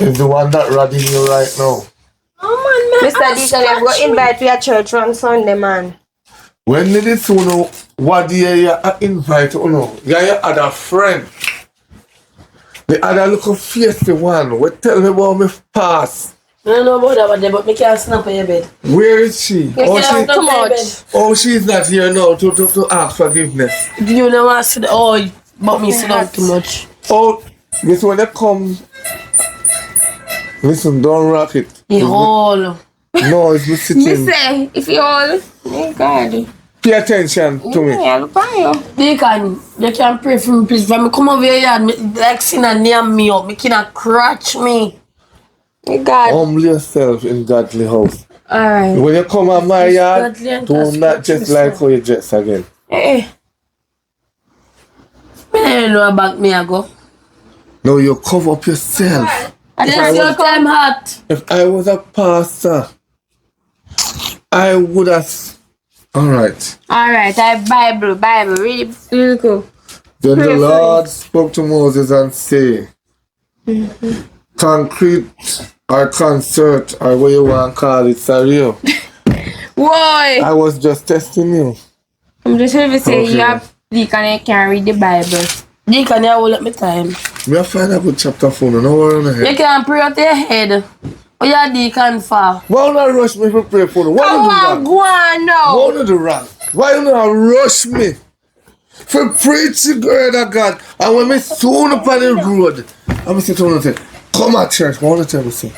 is the one that rodding you right now. Oh man, Mr. Deacon, you go invite to your church on Sunday, man. When did it know what day you invite you know? You had a friend. The other little feisty one. What tell me about me past? I don't know about that, but me can't snap on your bed. Where is she? Too much. Oh, she's not here now to ask forgiveness. You know what I said? Oh, but me sit down too much. Oh, this when they come. Listen, don't rock it. You whole. No, it's me Me sitting. say, if you all, oh God. Pay attention to me. Yeah, look at you. You can pray for me, please. When me come over here, me, like sin and near me up, me cannot crutch me. God. Humble yourself in godly house. Alright. When you come on my yard, Godly and do not gospel just like how you dress again. Eh. Me don't know about me, I go. No, you cover up yourself. Yes, your time hot. If I was a pastor, I would have. Alright. Alright, I Bible, really cool. Then Pray the for Lord spoke to Moses and say, concrete or concert or what you want to call it, sorry. Why? I was just testing you. I'm just going to say, Okay. you have, you can't read the Bible. Deacon, you hold up my time. Me a find a good chapter for you. No worry on the You head. can pray out your head. What you deacon for? Why you not rush me for pray for you? Why Come you do on, that? go on now. Why you do wrong? Why you not rush me? For preaching the word of God. And when me soon up on the road, I'm say to you, say, come at church. What want to tell me say?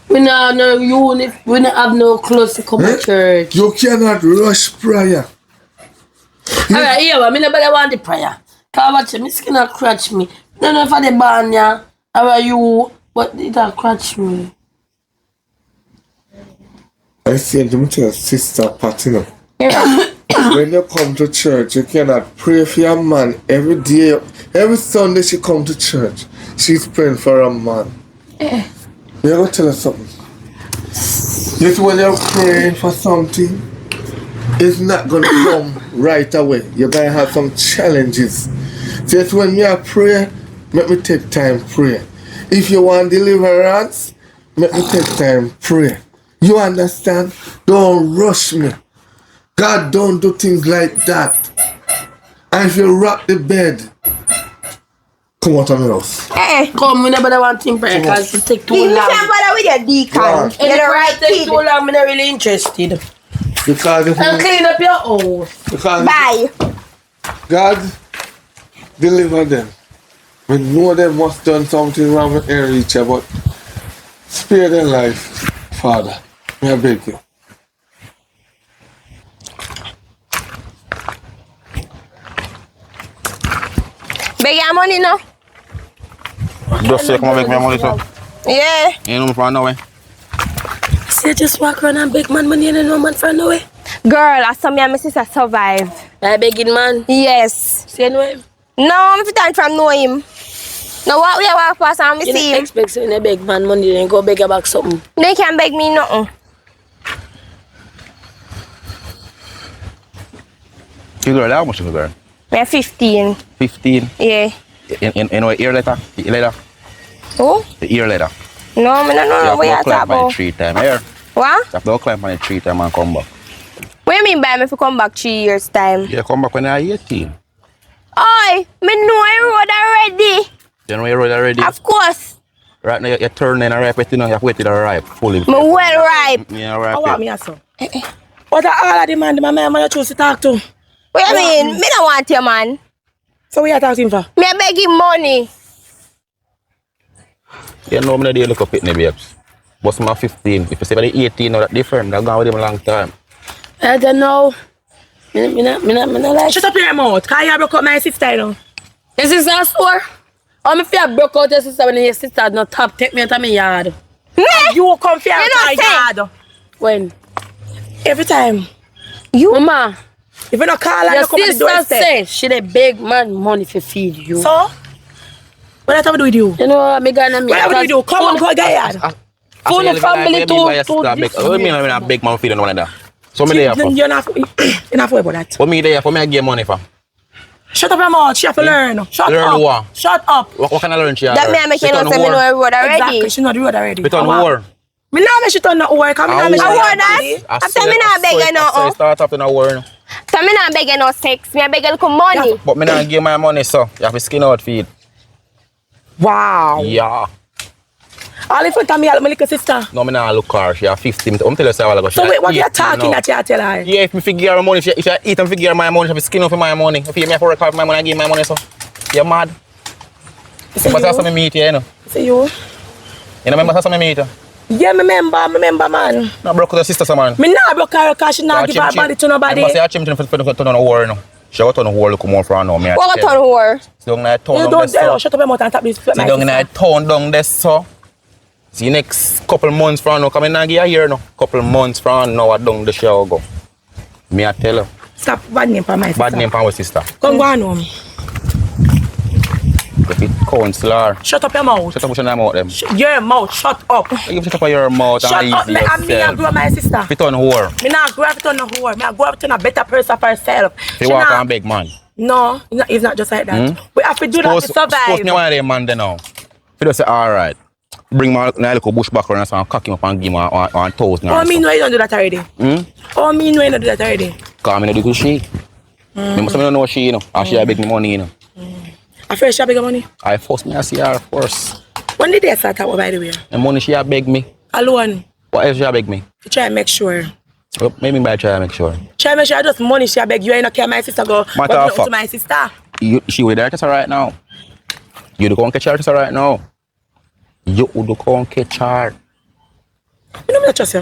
We not no unit. We not have no clothes to come to church. You cannot rush prayer. Alright, here, I nobody want the prayer. Cause watch me skin a crutch me. Don't know if I the ban ya or you, but it a crutch me. I said, let me tell you, Sister Patina. When you come to church, you cannot pray for your man every day. Every Sunday she come to church. She's praying for a man. Me I go tell her something. Just when you're praying for something, it's not gonna come right away. You're gonna have some challenges. Just when you pray, make me take time pray. If you want deliverance, make me take time pray. You understand? Don't rush me. God don't do things like that. And if you rock the bed, come out of my house. Come, we nobody want to prayer because it take too You long. can't bother with your deacon. Wow. You're the right take kid. too long, I'm not really interested. Because if And you, clean up your house. because Bye. God deliver them. We know they must done something wrong with their reacher, but spare their life, Father. May I beg you. Beg your money now? Just say come and make me money, so. Yeah. You know me from nowhere. See, just walk around and beg man money and no man for no way. Girl, I saw me and my sister survive. I begging man. Yes. Say no way. No, I'm fit from know him. Now what we walk past and me You see don't him. expect saying I beg man money then go beg about something. They can't beg me nothing. You girl, how much you girl? Me 15. 15. Yeah. In what ear letter? The letter? Who? The ear letter. No, me don't You know have what to you climb talk on it about. 3 times. Here. What? You have to climb on it 3 times and come back. What you mean by me if you come back 3 years time? Yeah, come back when you're 18. Oi, me know I road already. You know your road already? Of course. Right now you're turning a ripe, you know, you have waited a ripe fully. Me well ripe. Yeah, ripe. I want me also. What are all of the man I choose to talk to? What you mean? Me don't want your man. So what are you talking for? Me I beg him money. You know, I'm not there look up at me, babes. But I'm 15. If you say about 18, now that's different. I've gone with him a long time. I don't know. Me not like. Shut up your mouth. Cause you broke up my sister, you know. Your sister store? I'm if you broke out your sister when your sister had not top, take me out of my yard. Me? You come here You out know of my yard. When? Every time. You? Mama, If if you don't call her, Your you come at the sister doorstep. say she dey beg man money for feed you. So? What that have to do with you? You know, me gonna me. What have to do with you? Come on, go get yard. Full family too. What do you mean I'm a big man feeding one of that? So me there for? You're not worried about that. What me there for? Me I give money for? Shut up your mouth. She have to learn. Shut Learn up. what? Shut up. What can I learn? She That me I make you know say me know a road already. Exactly. She know the road already. Bit on How war. me now me she turn not work. Me now me she I turn want not that. After me not beg you So no. it start up in a war. So me not beg you no sex. Me I beg you little money. But me not give my money, so you have to skin out feed. Wow. Yeah. All in front of me, my little sister. No, me not look her. She have 15. I'm telling you a while ago. So wait, what you talking that you tell her? Yeah, if me figure her money, if I eat and figure my money, she have to skin out for my money. If you me have to work hard for my money, I give my money, so. You're mad. See But that's you. what me meet you, you know. See you. You know, remember that's what me meet you. Yeah, me remember, man. No, broke with her sister, so man. Me not broke her because she not give her body to nobody. I say I chimp for turn on a war, you know. She got on a war, look more for her now. Me What got on whore? See down in that town You down don't there, dare so. shut up your mouth and tap this. See down in that town down there, so. See next couple months from now, come in and give a year now. Couple months from now, I down the show go. Me I tell her. Stop bad name for my sister. Bad name for our sister. Come go on home. If it counselor. Shut up your mouth. Shut up with your mouth them. Your mouth, shut up. You shut up your mouth Shut and up, easy me and me and yourself. grow my sister. Fit on whore. Me not grow up to no whore. Me I grow up to a better person for herself. You She walk not- and beg man. No, it's not just like that. We have to do that to Suppose survive. me one of them man there now. If you just say alright. Bring my little bush background and so cock him up and give him one toast. Oh, me know you don't do that already. Oh, me know you don't do that already. Because I don't do she. Me must don't know she, you know. And she beg me money, you know. I first she beg money. I force me to see her first. When did they start out, by the way? The money she a beg me. Alone. What else she a beg me? To try and make sure. Well, maybe by try to make sure. Try and make sure just money she beg you ain't not care my sister go. Matter But of to fact. my sister. She with the artist right now. You the go and catch her right now. You the go and catch her. You know me not trust you.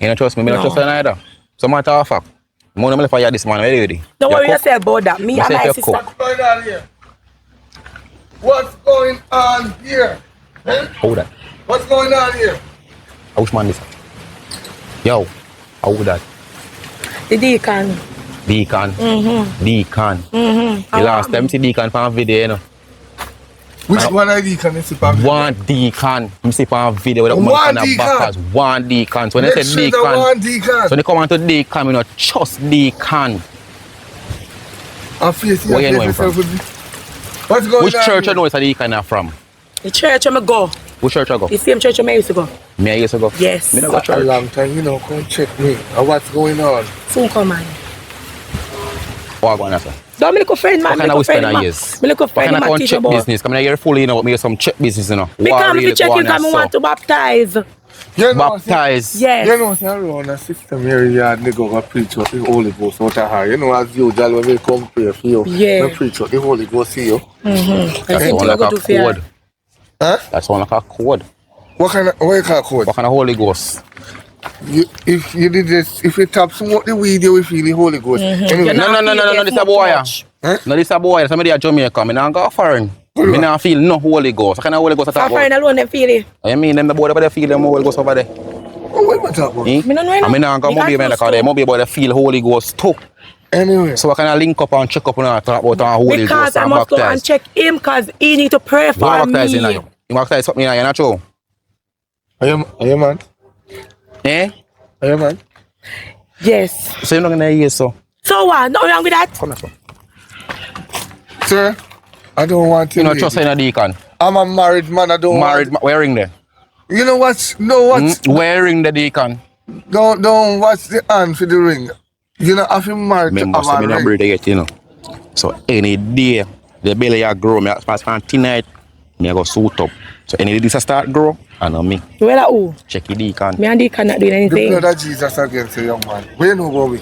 You don't trust me, me No. not trust her neither. So matter of fact. Money me for you this man, ready? Don't worry yourself about that. Me and my sister. What's going on here? What's going on here? Huh? Hold that. What's going on here? Which man this? Yo, how would that? The deacon. Deacon. Deacon. The last time see Deacon from video, you know. Which one ID can you see? One Deacon. You see from video with the One man on the Deacon. backers. One Deacon. So when Make they say sure the Deacon, one deacon. so when they come on to Deacon, you know, trust Deacon. I'm facing Where you know him yourself from? with me. What's going Which on church here? you know it's a Deacon are from? The church I'm go. Which church I go? The same church I used to go. Me I used to go. Yes. Me not go A church. long time, you know, come check me. What's going on? Soon come man. What go on after? Don't me little friend man. What kind of whisper na years? Me little What friend kind of man come teach check about. business? Come here fully, you know, me some check business, you know. Me What come really to check go you on because I there, want so? to baptize. You know, Baptize. Yes. You know, say around a sister Mary yard, they go preach out the Holy Ghost out of her. You know, as usual, when they come pray for you, Yeah. they preach out the Holy Ghost see you. That's Same one thing I like go a do for you. code. Huh? That's one like a code. What you call code? What kind of Holy Ghost? If you did this, if you tap smoke the weed, you will feel the Holy Ghost. Anyway, You're not- No, this a boy. No, this a boy. Somebody at Jamaica. Me not go foreign. Me not feel no Holy Ghost. What kind of Holy Ghost I talk Suffering about? alone them feel it. I mean, them the boy over there feel them Holy Ghost over there. what am I talking about? Eh? Me no know, And me not go Me mobile got man used like to. they mobile boy they feel Holy Ghost too. Anyway, So I can link up and check up and talk about our Holy Because Ghost I and must go and baptize. check him because he need to pray for What baptize in me. you? You baptize something in you, not true? are you man? Eh? Are you man? Yes. So you're not gonna hear so. So what? Nothing wrong with that? Come here. Sir, I don't want to You know, leave. trust in a deacon. I'm a married man, I don't Married, want wearing there. You know what? No, what? Wearing the deacon. Don't watch the hand for the ring. You know, if you married to Remember, so have me a not ring. breed yet, you know. So any day, the belly a grow, me pass from tonight, me a go suit up. So any day this a start grow, I know me. Well, who? Check the deacon. Me and Deacon not doing The anything. blood of Jesus against you, young man. Where you know about me?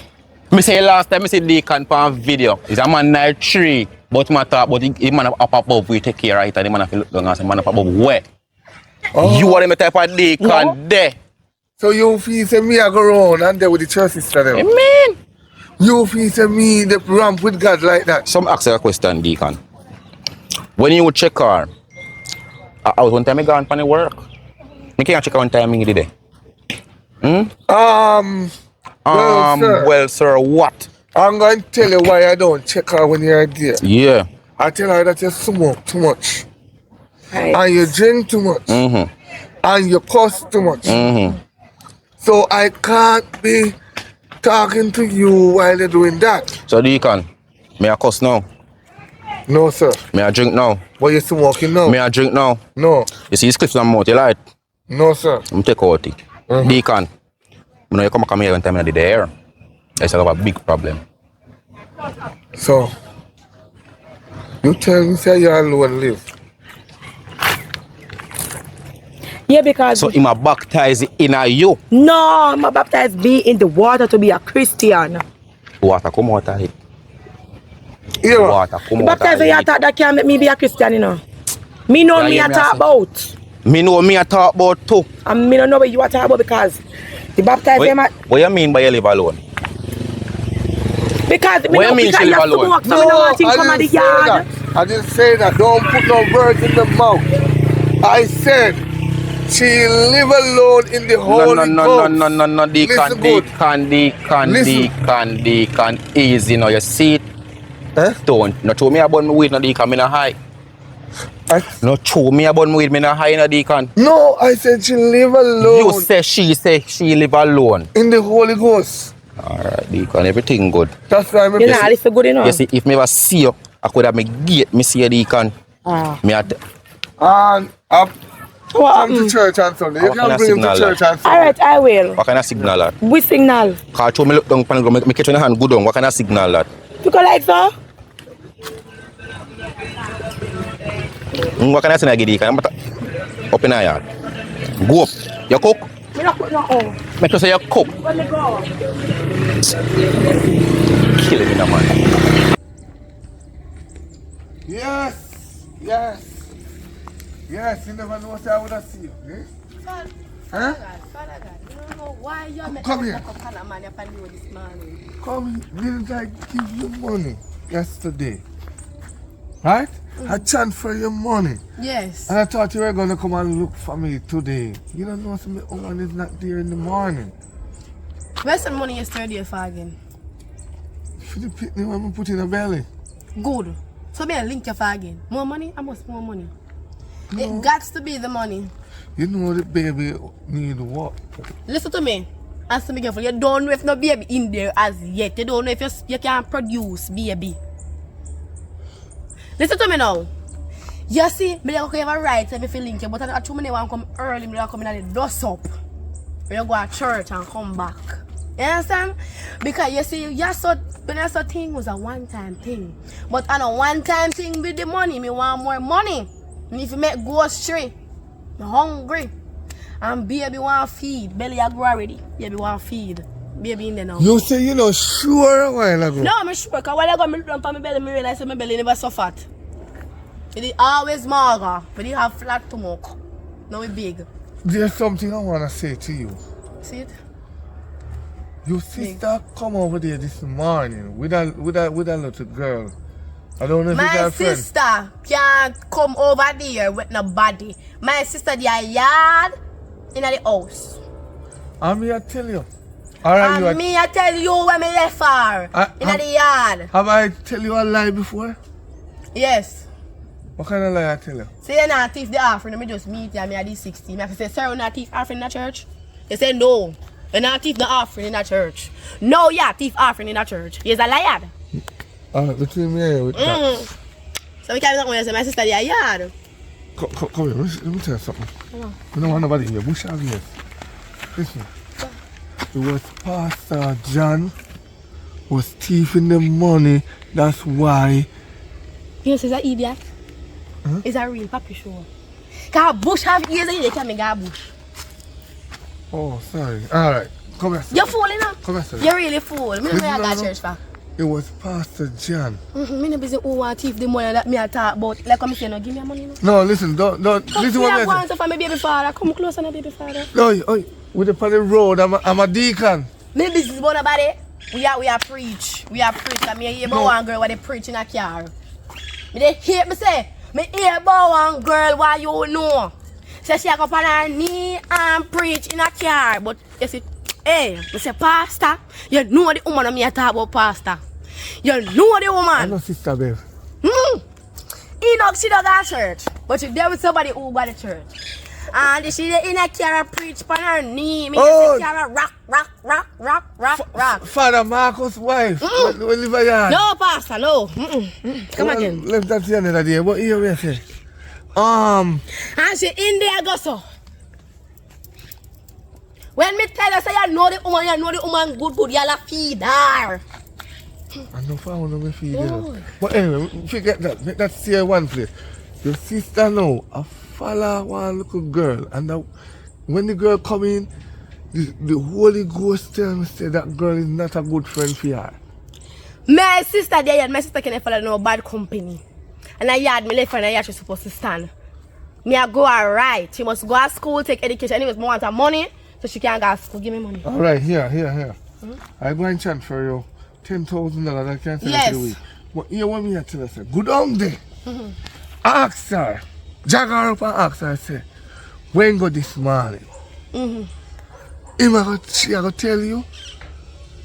Me say last time me see deacon on video. It's a man night tree, but my talk, but he man up above, we take care of it, and the man feel look down and say man up above where? Oh. You are the type of deacon No. there. So you feel say me I go around and there with the church sister them. Amen. You feel say me the ramp with God like that. Some ask you a question, deacon. When you check her, I was one time I gone for the work. Me can't check her one time I did it. Well, sir, what? I'm going to tell you why I don't check her when you're there. Yeah. I tell her that you smoke too much. Right. And you drink too much. And you cuss too much. So I can't be talking to you while you're doing that. So deacon, may I cuss now? No, sir. May I drink now? But you're smoking now. May I drink now? No. You see his clips on mouth, you like? No, sir. I'm take out it. Deacon, you know you come here one time I did the hair. That's a big problem. So, you tell me say you alone live. Yeah, because So him a baptize in a you. no, I'm baptized be in the water to be a Christian. Water come out of it. Here, Water come out Baptized of you it. thought that can make me be a Christian, you know. Me know Yeah, me yeah, a me talk I say. about. Me know me a talk about too. And me don't know what you are talking about because the baptized them at, What you mean by you live alone? because me What you know mean because she you live have to alone? walk, so me don't want him come at the didn't say yard. that. I didn't say that. Don't put no words in the mouth. I said she live alone in the Holy Ghost. Deacon, Listen good. deacon, easy now, you see it? Huh? Don't, no show me about me weed, no deacon, me no high. No show me about me weed, me no high, no deacon. No, I said she live alone You say she live alone. in the Holy Ghost. Alright, deacon, everything good. That's why I'm You know, this is good enough. You see, if me ever see you, I could have me gate, me see you, deacon. Ah. Me at And up What come to church on Sunday. You What kind can of bring him to signal church on Sunday. Alright, I will. what kind of signal that? We signal. Cause show me look down pan me catch on the hand good on. What kind of signal that? You go like so? What can I say? I get it. Up in the yard. Go up. You cook? Me not put no home. Make sure say you cook. When me go. Killing me now, man. Yes, yes, yes. You never know what I would have seen you. Eh? Father Huh? God, you don't know why you're making Come here. a man up and do this morning. Come, didn't I give you money yesterday? Right? I transfer your money. Yes. And I thought you were going to come and look for me today. You don't know some woman is not there in the morning. Where's some money yesterday for again? For the picnic when we put in the belly. Good. So me link you for again. More money? I must more money. No. It got to be the money. You know the baby need what? Listen to me. Answer me careful. You don't know if no baby in there as yet. You don't know if you can produce baby. Listen to me now. You see, me don't have a right to me feel link you, but I too many want to come early, me don't come in and dust up. When you go to church and come back. You understand? Because you see, when I saw thing was a one-time thing. But on a one-time thing with the money, me want more money. And if you make grocery, I'm hungry. And baby want feed. Belly I grow already. Baby want feed. Baby in there now. You say you know sure a while ago. No, I'm sure. Because while I got me lump on my belly, I realize my belly never so fat. It always mager, but it have flat stomach. Now it's big. There's something I want to say to you. See it? Your sister come over there this morning with a little girl. I don't know if it's My her friend. sister can't come over there with nobody. My sister, their yard in the house. I'm here to tell you. Alright, And me, I tell you when me left her in the yard. Have I tell you a lie before? Yes. What kind of lie I tell you? Say you're not thief the offering, me just meet you and me at the 16. I say, sir, you're not thief offering in the church? They say, no. You're not thief the offering in the church. No, yeah, thief offering in the church. He's a liar. Between me and you with that. So we can't say my sister their yard. Come here, let me tell you something. I don't want nobody here. Bush have ears. Listen. It was Pastor John was thieving the money. That's why. You know, she's an idiot. It's a real papi show. Because bush have ears and you can't make a bush. Oh, sorry. Alright. Come here. You're fooling now. Come here, sir. You're really fool. Me don't know I got No. church for. It was Pastor John. Me no busy who want thief the money that me a talk about. Like I'm saying, no, give me your money now. No, listen, don't listen Me what a I go say. answer for my baby father. Come closer now, baby father. No, with the on the road, I'm a deacon. Me business about nobody. We are preach. We are preach. And me hear about one girl what they preach in a car. Me they hear me say. Me hear about one girl what you know. Say she go up on her knee and preach in a car. But you see, hey, me say pastor. You know the woman me a talk about pastor. You know the woman. I know Sister Bev. She don't go to church. But she there with somebody who go to church. And she in a car preach on her knee. Me Oh. say car rock. Father Marcus' wife. We live a yard. No, pastor, no. Come again. Left that the other day. But here we say. And she in there go so. When me tell her say you know the woman good, you'll feed her. I know if I want to feed Oh. you. But anyway, forget that. Make that stay one place. Your sister now, I follow one little girl. And when the girl come in, the Holy Ghost tell me say that girl is not a good friend for her. My sister there, and my sister can't follow no bad company. And I yard me left and I yard she's supposed to stand. Me I go alright. She must go to school, take education. Anyways, more want her money, so she can't go to school. Give me money. Alright, here. I go and transfer you $10,000. I can't send it to the week. But here what me I tell her, say, go down there. Ask her. Jag her up and ask her, say, when go this morning? She I go tell you,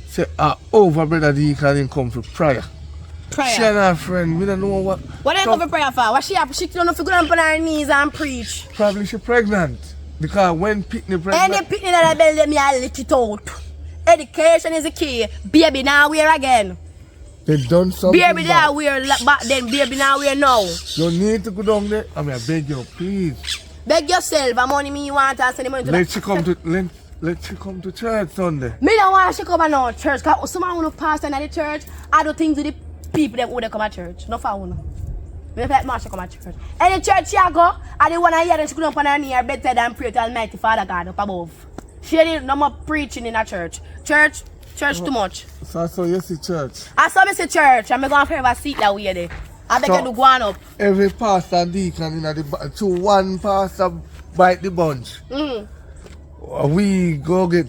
say, over brother Deacon didn't come for prayer. She and her friend, we don't know what. What they come for prayer for? What she don't know if you go down on her knees and preach. Probably she pregnant. Because when Pitney pregnant. Any picnic that I build, me I let it out. Education is the key. Baby now wear again. They done something. Baby now wear back then. Baby now wear now. You need to go down there. I mean, I beg you, please. Beg yourself. The money me you want to send the money to Let she come to church Sunday. Me don't want she come to no church. Cause someone who pastor in the church, I do things with the people that would come to church. Not for one. Me like Marsha come to church. Any church she go, I the one I hear that she could up on her knee her bedside and pray to Almighty Father God up above. She didn't no more preaching in a church. Church too much. So you see church. I saw me see church and me going forever sit that way there. I beg you to go on up. Every pastor and deacon in the to one pastor bite the bunch. We go get.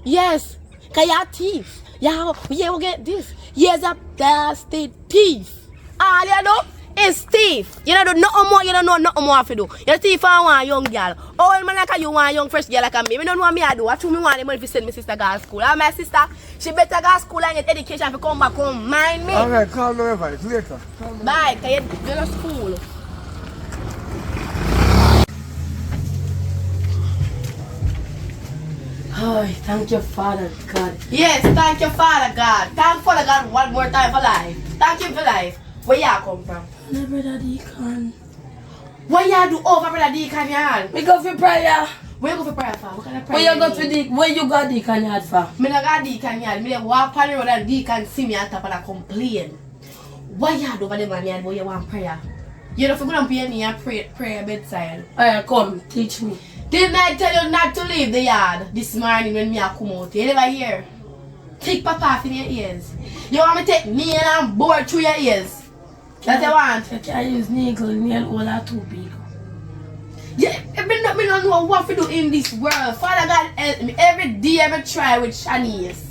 Yes, cause you're a thief. Yeah, we get this. You're a dastard thief. All you do is thief. You don't do nothing more, you don't know nothing more to do. You're a thief and want a young girl. Oh, man, like you want a young fresh girl like me. I don't know what me I do. What me want the money to send my sister to school. And my sister, she better go to school and get education to come back home. Mind me. Alright, call me advice later. Bye, cause you go to school. Oh, thank you, Father God. Yes, thank you, Father God. Thank Father God one more time for life. Thank you for life. Where you come from? My brother Deacon. What you do over brother Deacon yard? We go for prayer. Where you go for prayer for? What kind of prayer? Where you go for Deacon? Where you got Deacon yard for? Me not got Deacon yard. Me dey walk on the road and Deacon see me at top and I complain. What you do over the man yard where you want prayer? You don't forget to pay me and prayer bedside. Alright, come, teach me. Didn't I tell you not to leave the yard this morning when me a come out? You never hear? Take papa off in your ears. You want me to take nail and bore through your ears? That's what you want? You can't use nail all are too big. Yeah, me don't know what to do in this world. Father God help me. Every day I try with Shanice.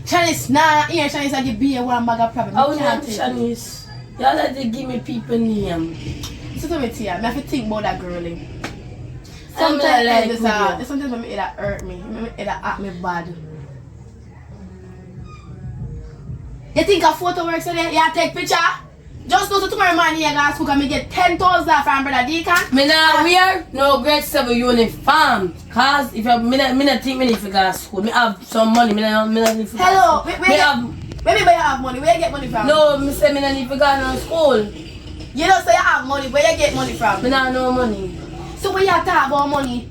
Shanice nah here, Shanice I give me one bag of problem. I will name Shanice. You already give me people name. So tell me Tia, I have to think about that girlie. Sometimes sometimes it hurt me. It act me bad. You think a photo works today? You take picture? Just go to tomorrow morning you go to school and me get 10,000 from brother Deacon. Me not wear no grade 7 uniform. Cause if me not think me need to go to school. Me have some money. Me not need to go. Hello, Where you have money? Where you get money from? No, me say me not need to go to school. You don't say you have money. Where you get money from? Me not no money. So when you talk about money,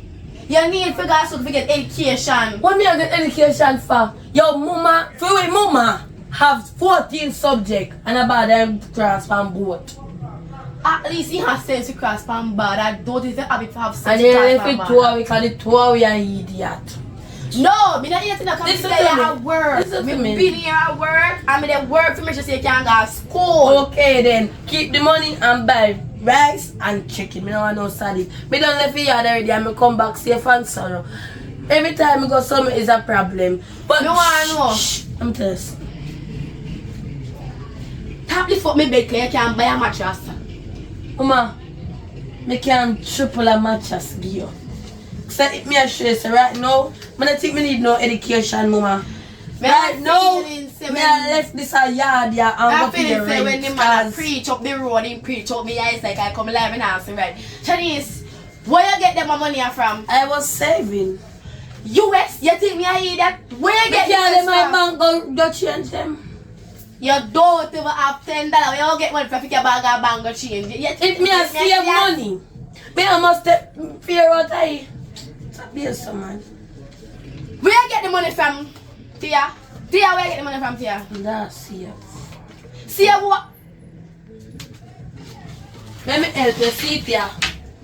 you need to go to school to get education. What me I get education for? Your mama, for your mama have 14 subjects and about them class from both. At least he has sense to cross from bad. I don't even have it to have sense And to then cross if from it 2 bad. we call it 2 we are idiot. No, me not here to come Listen today to me. at work. Listen to Me me. been here at work and me dey work to make sure you can go to school. Okay then, keep the money and buy rice and chicken. Me don't want no salad. Me don't left the yard already and me come back safe and sound. Every time I go somewhere is a problem. But No one know. shh, I'm telling. Tap the foot me bed cause you can buy a mattress. Mama, me can triple a mattress give you. So if me a show you say right now, I don't think me need no education, mama. Right now, me I left this a yard here and I go pay feel say when the man rent. preach up the road, he preach up me eyes like I come live and answer right. Chinese, where you get them money from? I was saving. US, you think me I hear that? Where you Me get can't them let my from? bank go change them. You don't even have $10. Where you get money from? If you bag a bank go change. If me a save money, me I must fear what I. Be some man. Where you get the money from, Tia? Tia, where you get the money from, Tia? That's it. See what? Let me help you see it here.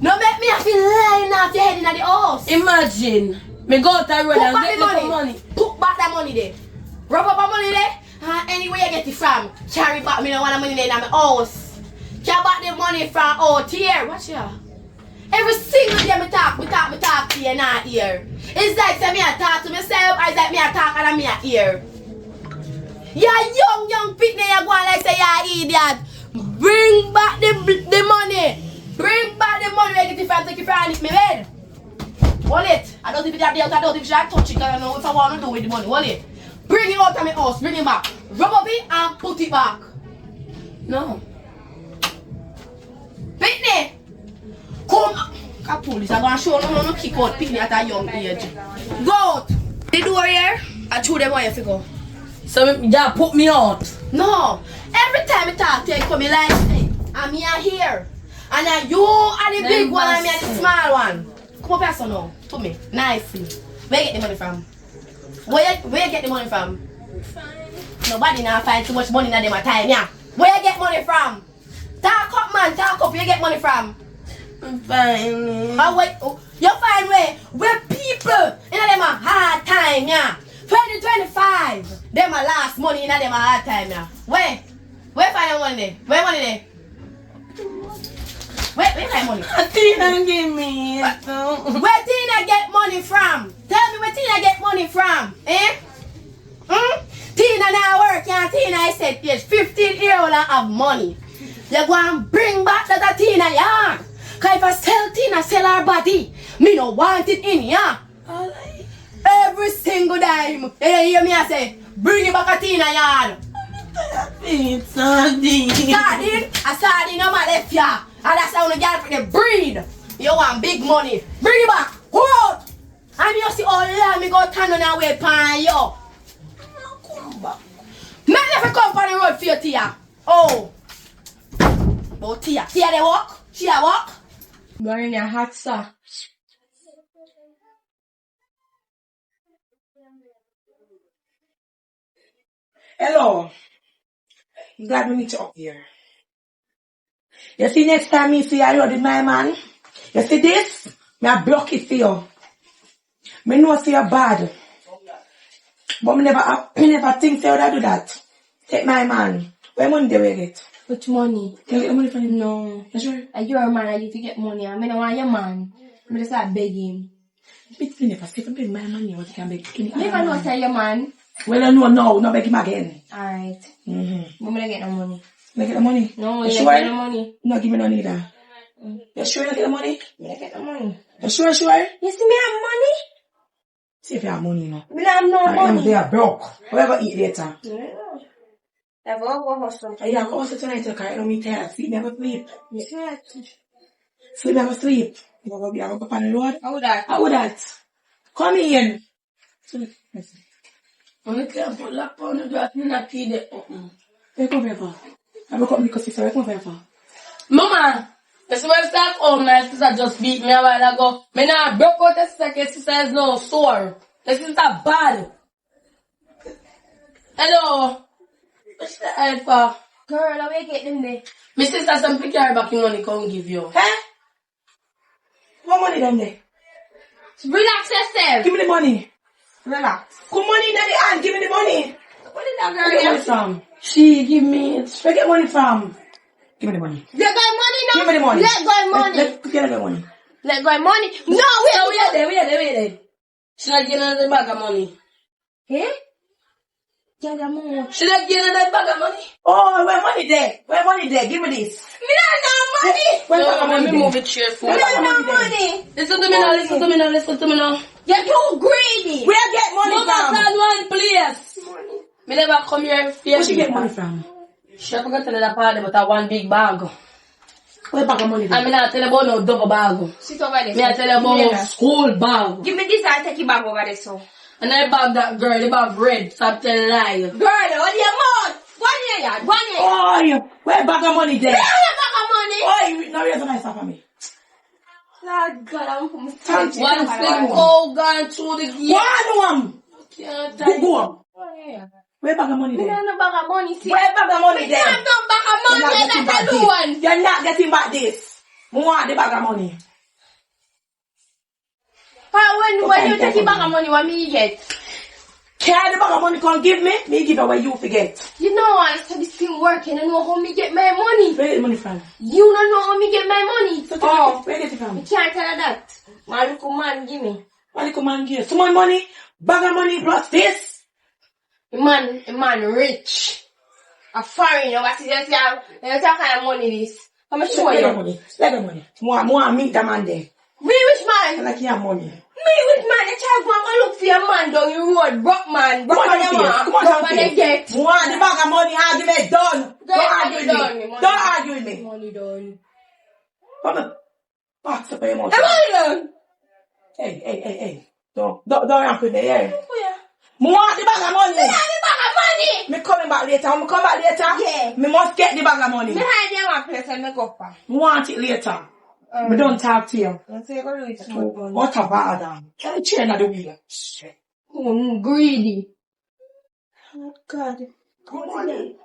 No make me have to lying off your head in the house. Imagine me go out the road Put and back get the little money. money. Put back that money there. Rub up the money there. Anywhere you get it from, carry back. Me no want the money there in my house. Carry back the money from out here. Watch here. Every single day me talk to you not here. It's like say me I talk to myself, or it's like me I talk and me I hear. You're young picnic, you go on like say you're idiot. Bring back the money. Bring back the money where you get it from, take it from and hit me bed. Hold it. I don't even have the out, I don't even touch it, because I don't know what I want to do with the money. Hold it. Bring it out of my house, bring it back. Rub up it and put it back. No. Picnic! Come! Come police, I'm going to show you no kick out picnic at a young age. Go out! The door here, I threw them away if you go. So yeah, put me out. No! Every time I talk to you, come like, hey, I'm here. And now you are the big one and me are the small one. Come up here so now, to me, nicely. Where you get the money from? Where you get the money from? Fine. Nobody now find too much money in them time, yeah. Where you get money from? Talk up, man. Talk up. You get money from? I'm fine. Oh, wait. Oh, you find where people in them a hard time, yeah. 2025. Them a last money in them a hard time, yeah. Where find your money there? Where money there? Where find money? Tina give me it. Where Tina get money from? Tell me where Tina get money from, eh? Tina now work, yeah. Tina I said yes, 15 year old have money. You go and bring back that Tina, yeah. Cause if I sell Tina, sell her body, me no want it in, yeah. Alright. Every single dime. You hear me I say, bring it back a Tina yard. It's sardine. Sardine? A sardine on my left, yeah. And that's how the girl for the breed. You want big money. Bring it back. Go out. And you see all that me go turn on and wait pan you. Come back. Man, if you come on the road for your Tia. Oh. Oh, Tia. Tia, they walk? She a walk? Burn your hot, sir. Hello. I'm glad we meet you up here. You see next time me see you with my man? You see this? Me I block it for you. Me know see you bad. But me never think say you do that. Take my man. Where money they will get? Which money? You get the money from him? No. You sure? You're a man, I need to get money. I mean, I want your man. I'm just start begging. Big thing if I skip and beg my money, what you can beg? If I know say your man. Well, I know now, not beg him again. Alright. Mm-hmm. I'm gonna get no money. You get the money? No, you you sure? get no money. No, give me no neither. You sure you get the money? I'm gonna get no money. You sure? You see me have money? See if you have money, you know. Me don't have no I am money. there broke. Where go eat later? No. I've go hustle. Yeah, I'm also tonight to carry on me tired. Sleep, never sleep. Yeah. Sleep, never sleep. I'm gonna go on the road. How that? How that? Come in. I can't put lock on the door. I'm not feed it. Where come here for? I'm gonna come because sister. Where come here for? Mama, you see my stuff? Oh, my sister just beat me a while ago. Me now broke out the sister, because sister is no sore. The sister bad. Hello. What's the head for? Girl, I will get them there. My sister some pick her back in money come give you. Huh? What money them there? Relax yourself. Give me the money. Relax. Good money in the hand. Give me the money. What is that Where get girl? money from? She give me it. Where get money from? Give me the money. Let go money now. Give me the money. Let go money. Get the money. Let go money. No, So wait. wait there. She not getting another bag of money. Eh? Get the money. She not getting another bag of money. Oh, where money there? Where money there? Give me this. Me don't know money. Where No, money let me there? move it cheerful. Me Where don't know money money. Listen to me now, listen to me now. You're too greedy. Where get money Mama from? said one place. Me never come here fear. Where she get money from? She forgot to tell the party but I one big bag. Where bag of money there? I mean I tell you about no double bag. Sit over there. Me I tell you about no school bag. Give me this and take it back over there, so. And I bag that girl, the bag red, stop telling lies. Girl, what your mouth? One year, yard. 1 year. Oh, yeah. Where bag of money there? Where you back of money? Oh, now you're nice for me. Lord God, I'm from Thank you. One slip go gone through the gate. One. Can't Go, tie. go. Where bag of money Me there? don't know back of money, see. Where bag of money Me there? don't know back of You're not money, getting that's back a new one. this. You're not getting back this. I want the bag of money. When you take it back of money, what me get? Carry the bag of money, come give me give it where you forget. You know I said this thing working, I know how me get my money. Where get the money from? You don't know how me get my money. So Oh, where get it from? you can't tell her that. My little man give me. Why come and give? So much money, bag of money plus this. A man rich. A foreign, you what is that kind of money this? I'm gonna show Let the you. money. Let the money. More meet the man there. Me which I man? like you have money. Me which man? The child go and look for your man down the road, broke man, broke Come on, man, come on, broke man they get. More the bag of money, argument done. Don't argue with done, me. money. Don't argue with me. Money done. Come on. Box up your money. The money done. Hey. Don't ramp with me, yeah. Oh yeah. More the bag of money. Me have the bag of money. Me coming back later. When me come back later, Yeah. me must get the bag of money. Me hide in one place and make up. Me want it later. Me don't talk to you. I say go do it small money. What a bad. Tell the chain of the wheel. Greedy. God. Good money.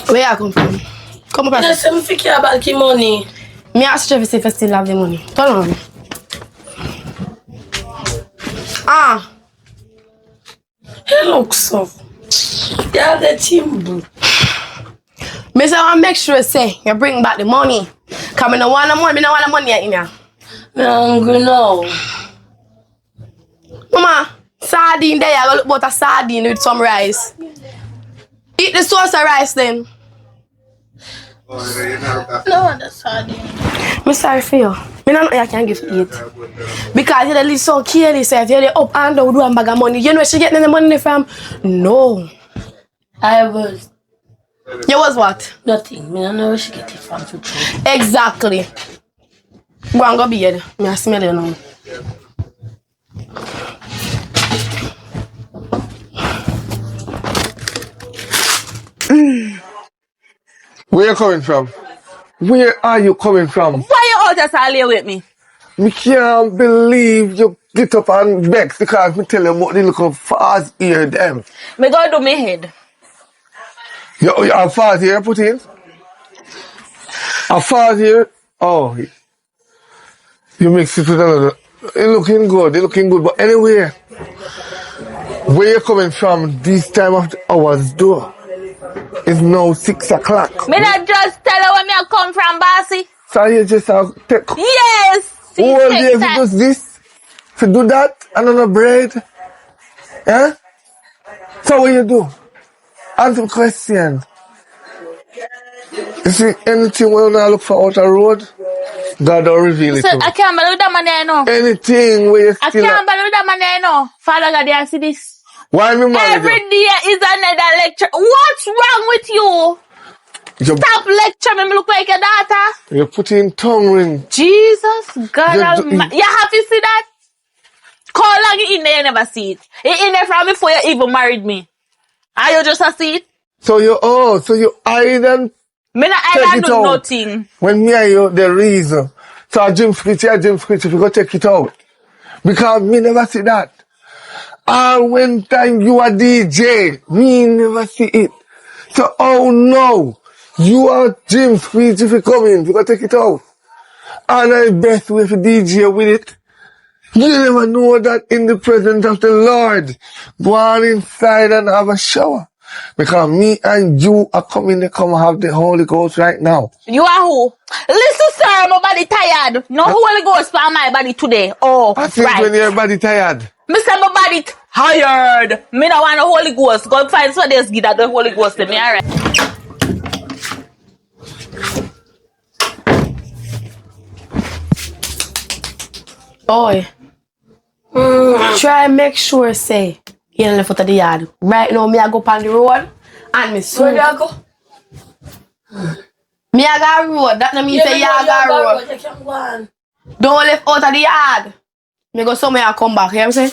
Where you come from? Come up here. Yes, I'm thinking about the money. Me ask you if you still have the money. Turn on. Ah. It looks so. Yeah, the team. Me say I want make sure say you bring back the money. Cause me no want the money. Me no want the money in here. I'm hungry now. Mama, sardine there. I go look about a sardine with some rice. Eat the sauce of rice then. No, that's sardine. I'm sorry for you. Me no know you can give to eat. Because you live so careless. So if you're up and down, do a bag of money. You know where she getting the money from? No. I was You was what? nothing. Me don't know where she get it from. Exactly. Go and go bed. Me I smell you now. Where you coming from? Where are you coming from? Why you out just lay with me? Me can't believe you get up and vex because me tell you about the little fast ear them. Me go do me head. You have fast ear put in? A fast ear? Oh, you mix it with another. It looking good, but anyway, where you coming from this time of the hours though? It's now 6 o'clock. Me not just tell her where me I come from, bossy. So you just have take Yes. all day to do this, to do that, another bread. Eh? So what you do? Answer the question. You see anything when you look for out a road, God will reveal it So to I you. can't believe that man there, no. Anything where you I still can't believe that man there, no. Father God, you see this. why me married Every day is another lecture. What's wrong with you? you? Stop lecturing me. Me look like your daughter. You put in tongue ring. Jesus, God You do- Almighty. You have to see that? How long you in there, you never see it. You in there from before you even married me. Are you just a see it? So you hide and Me not take I it do out. nothing. When me and you the reason. So I dream script, if you go take it out. Because me never see that. And when time you are DJ, me never see it. So oh no, you are Jim Squeeze if you come in, you gotta take it out. And the best way for DJ with it. You never know that in the presence of the Lord, go on inside and have a shower. Because me and you are coming to come have the Holy Ghost right now. You are who? Listen, sir, my body tired. No Holy Ghost for my body today. Oh, I think right. when your body tired. Me say my body tired. Me no want the Holy Ghost. Go find somebody else give that the Holy Ghost to me, alright? Boy. Try and make sure say you don't left out of the yard. Right now me I go on the road and me swear Where do I go? me I got road. That no mean say you got road. You can go on. Don't left out of the yard. Me go somewhere and come back. You know what I'm saying?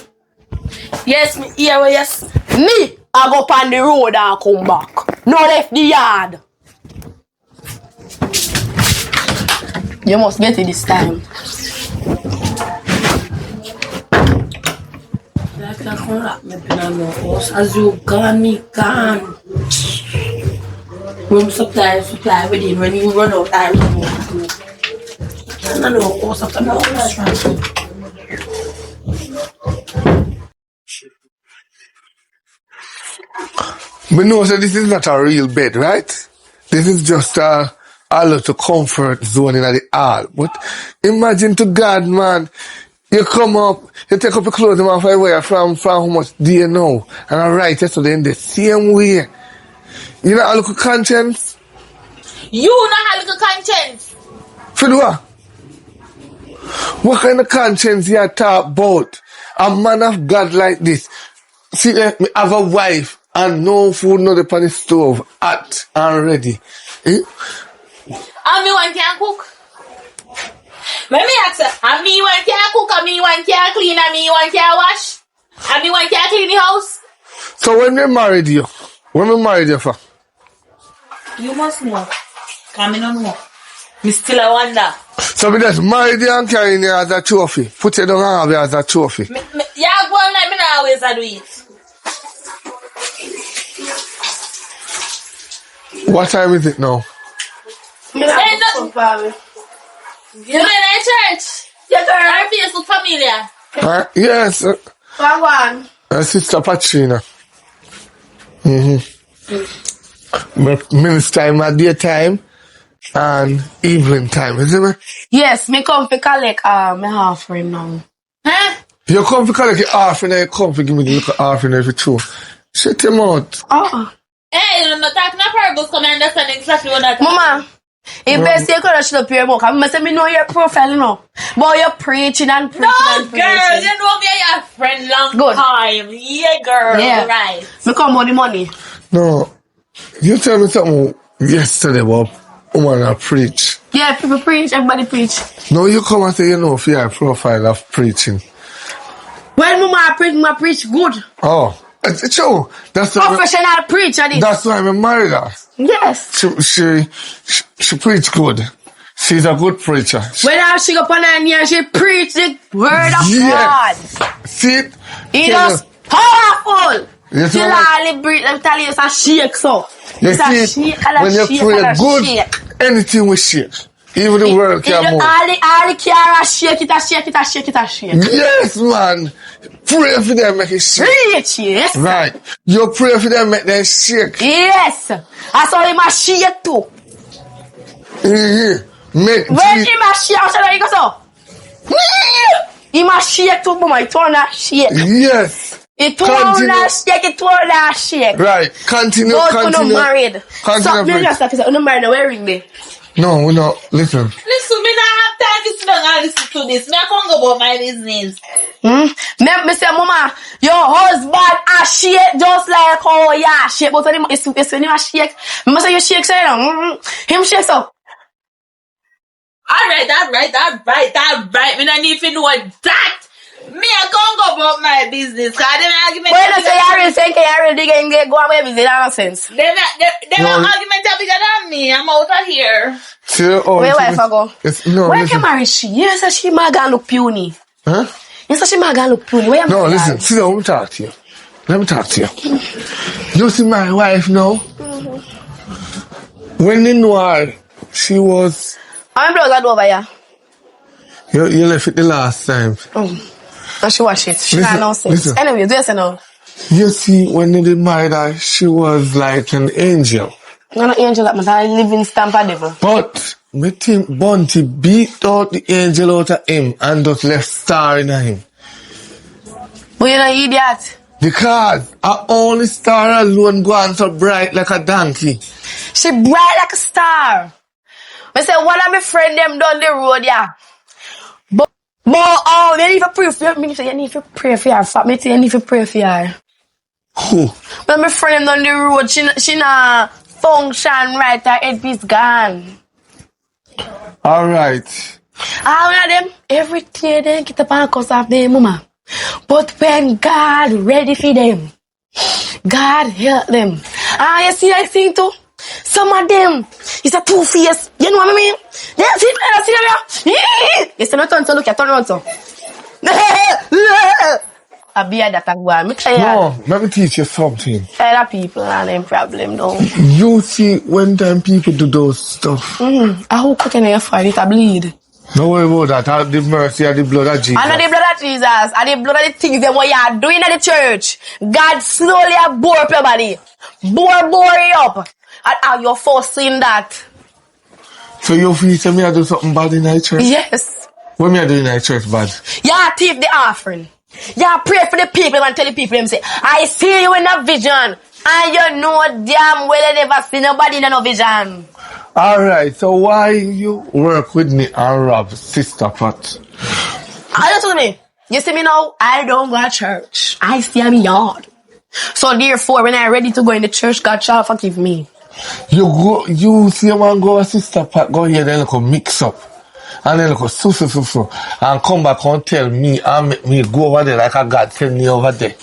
Yes, me here. Yes. Me I go on the road and come back. No left the yard. You must get it this time. Like that come wrap me in my house. As you gone, me gone. Room supply within. When you run out, I run out too. I don't know house after my house right. But no, so this is not a real bed, right? This is just a little comfort zone in the hall. But imagine to God, man, you come up, you take up your clothes and find where from how much do you know? And I write yesterday in the same way. You know, a little conscience? You not have little conscience. For what? What kind of conscience you talk about? A man of God like this. See, me have a wife and no food, no upon the stove, hot and ready. Eh? And me one can cook. Let me ask you, and me one can cook, and me one can clean, and me one can wash, and me one can clean the house. So when we married you for? You must know. Cause me no know. Me still a wonder. So we just marry the and carry it as a trophy. Put it down and have it as a trophy. Yeah, go on like me not always do it. What time is it now? Me not Hey, cook for me. You been in church? Yeah, girl. Our face look familiar. Yes. One. Sister Patrina. Minister time at daytime and evening time, isn't it? Yes, me come for collect my offering now. Huh? You come to collect your offering and you come to give me the little offering every two. Shut him out. Oh. Hey, you're not talking about parables, come and understand exactly what that Mama, it's best you could should up your book. I must me know your profile, you know. But you're preaching and preaching No, and preaching. girl, you know me and your friend long Good. time. Yeah, girl, Yeah. right. Me come about the money. No. You tell me something yesterday about woman that preach. Yeah, people preach, everybody preach. No, you come and say you know for your profile of preaching. When mama preach good. Oh. It's true. That's why Professional preacher this. that's why I married her. Yes. She preach good. She's a good preacher. When she go on her knee and she preach the word of Yes. God. See it? It is powerful. You see Till what I- all the breathe, let me tell you, it's a shake so. You It's a see, shake and a when you shake pray and a good, shake. anything will shake. Even the world can move. All the car shake it, a shake it, a shake it, a shake. Yes, man. Pray for them, make it shake. Preach, yes. Right. You pray for them, make them shake. Yes. I saw him a shake too. Make When him a shake, I said, you go so. Him a shake too, mama, it turn a shake. Yes. It turn Continue. a shake, it turn a shake. Right. Continue, But when continue. I'm married. Continue, So, me preach. just like I said, when I'm married, where ring me? No, we not. Listen. Listen, me not have time to sit down and listen to this. Me I can't go about my business. Me say, mama, your husband a shake just like how you shake. But when him, it's when you a shake, me say you shake so, you know. Him shake so. Alright. Me not need to know that. Me I can't go about my business. Cause them argument. When you say you already saying, you already digging, go away with it, nonsense. Them argument are bigger than me. I'm out of here. See, oh, Where listen, wife I go? No, Where listen. can marry she? You say she might go look puny. Huh? You say she might go look puny. Where No, am I? listen. See, let me talk to you. Let me talk to you. You see my wife now? When you know her, she was... I'm blouse over here. You left it the last time. And she wash it. She Listen, got no sense. listen. Anyway, do you say no? You see, when you did married her, she was like an angel. I'm not angel that I live in Stampa Devil. But me think Bunty beat out the angel out of him and just left star in him. But you're not idiot. Because our only star alone going so bright like a donkey. She bright like a star. I say one of my friend them down the road, yeah. But oh, you need to pray for her. Me say you need to pray for her. Fuck me, say you need to pray for her. Who? But my friend them down the road, she not function right. Her headpiece gone. Alright. All of them, every day they get up and cuss off their mama. But when God ready for them, God help them. You see that thing too? Some of them is a two-face. You know what I mean? They see them. You see no turn to look at turn around so. I be that and go on. Me tired. No, let me teach you something. Tired of people and them problem though. You see, when time people do those stuff, I hope can you find it a bleed. don't worry about that. Have the mercy of the blood of Jesus. I know the blood of Jesus, and the blood of the things that what you are doing at the church. God slowly bore up your body. Bore you up. And how you're forcing that. So you feel say me I do something bad in the church? Yes. What me I do in the church bad? You thief the offering. You pray for the people and tell the people them say, I see you in a vision. And you know damn well you never see nobody in no vision. Alright, so why you work with me and rob Sister Pat? I just told me, you see me now, I don't go to church. I stay in my yard. So therefore, when I'm ready to go in the church, God shall forgive me. You see a man go a Sister Pat, go here, then look mix up. And then look so. And come back and tell me and make me go over there like a God send me over there.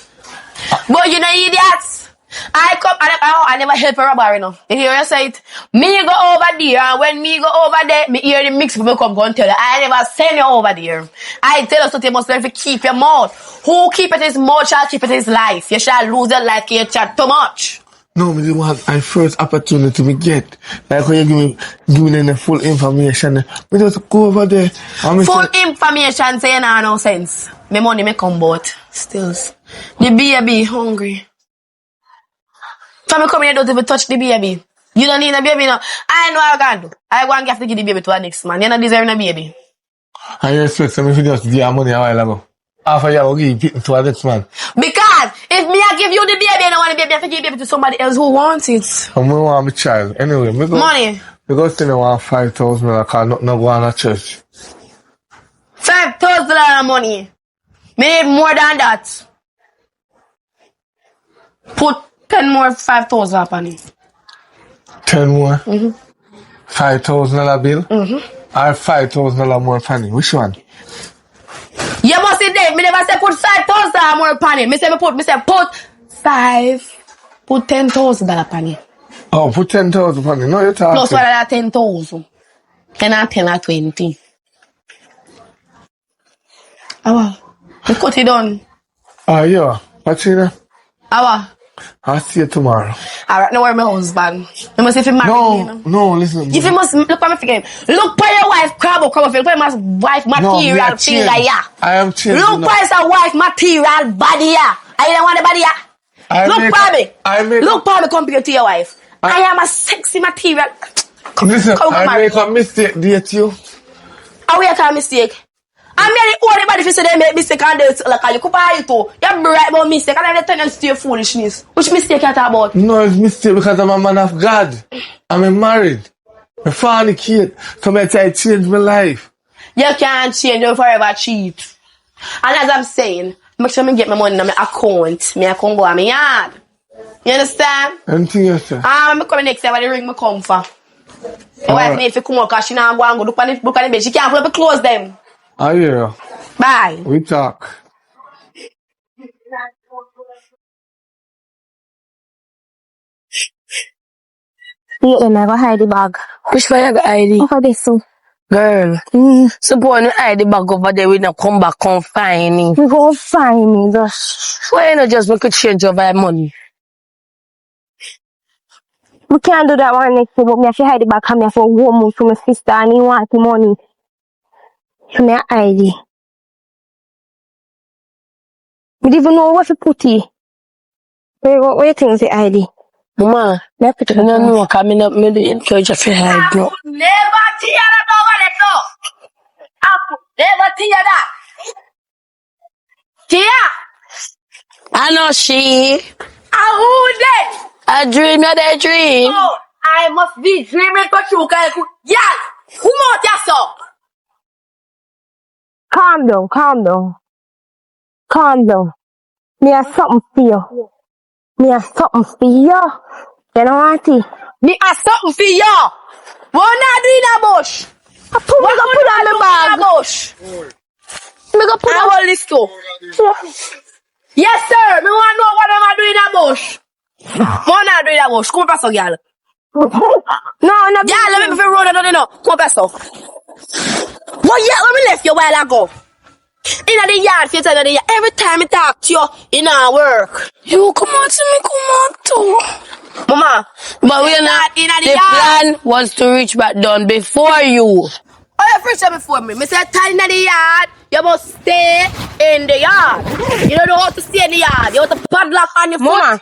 But you know idiots. I never help a robber, you know. You hear you say it? Me go over there, and when me go over there, me hear the mix people come go and tell you. I never send you over there. I tell you something, you must learn to keep your mouth. Who keep it his mouth shall keep it his life. You shall lose your life, you chat too much. No, me the one I first opportunity me get. Like when you give me the full information. Me just go over there. Full information say you nah no sense. Me money me come but stills. The baby hungry. So me come here don't even touch the baby. You don't need a baby now. I know what I can do. I want to give the baby to a next man. You not deserve a baby. I expect some if you just give your money a while ago. After you will give it to a next man. Because if me I give you the baby and I want the baby, I have to give the baby to somebody else who wants it. I want my child. Anyway, me go. Money. Me go still want $5,000 because not go on a church. $5,000 money. Me need more than that. Put 10 more 5,000 upon it. 10 more? $5,000 bill? Or $5,000 more penny? Which one? You must see that. Me never say put 5,000 more penny. Me say put 10,000 upon it. Oh, put 10,000 penny. No, you're talking. Plus what 10,000. Can I 10 or 20? Awa. Me cut it done. Yeah. What's in there? Awa. I'll see you tomorrow. Alright, no worry, my husband. You must if you marry me, you know? No, listen. If you must look at me again. Look for your wife, crab. Look for your wife material thing like ya. I am changing. Look for your wife material body ya. I don't want the body ya. Look for me. Look for me compared to your wife. I am a sexy material. Listen, I make a mistake, date you. How we make a mistake? I mean, the only body if you say they make mistake and they like you compare it to. You're right about mistake and then they turn to your foolishness. Which mistake you talk about? No, it's mistake because I'm a man of God. I'm married. I fornicate. So I try to change my life. You can't change, you forever cheat. And as I'm saying, make sure I get my money in my account. I can go on my yard. You understand? Anything you say? I'm coming next time when the ring me come for. My wife need to come out because she not go and go look on the bed. She can't pull up and close them. I hear you. Bye. We talk. Yeah, then I go hide the bag. Which way you go hide it? Over this, so. Girl. Suppose you hide the bag over there, we not come back and find me. You go find me, just. Why you not just make a change over your money? We can't do that one next day, but me have to hide the bag and me have to go home to my sister and he want the money. So me hide it. We don't even know what to put it. What you think is the ID? Mama, Me put it I don't on. know, coming up, maybe encourage you to hide, bro. Never tear that over there, so. Never tear that. Tia! I know she. Who that? A dream, you're the dream. Oh, I must be dreaming for you, guys. Yeah, who more that so? Calm down, calm down. Calm down. Me have something for you. Me have something for you. You know what it? Me have something for you. What not doing a bush? What me go put on the bag? Bush. Me go put on. I will list too. Yes, sir. Me want to know what am I doing in a bush. What not doing in a bush? Come pass, girl. No. Yeah, let me be road. No. Come pass. Well, yeah, when we left you a while ago. In the yard, you tell the yard. Every time I talk to you, in our work. You come out to me, come out too. Mama, but we're not in the yard. The plan was to reach back down before you. Oh, you reach before me. I said, in the yard, you must stay in the yard. You don't know how to stay in the yard. You have to padlock on your foot.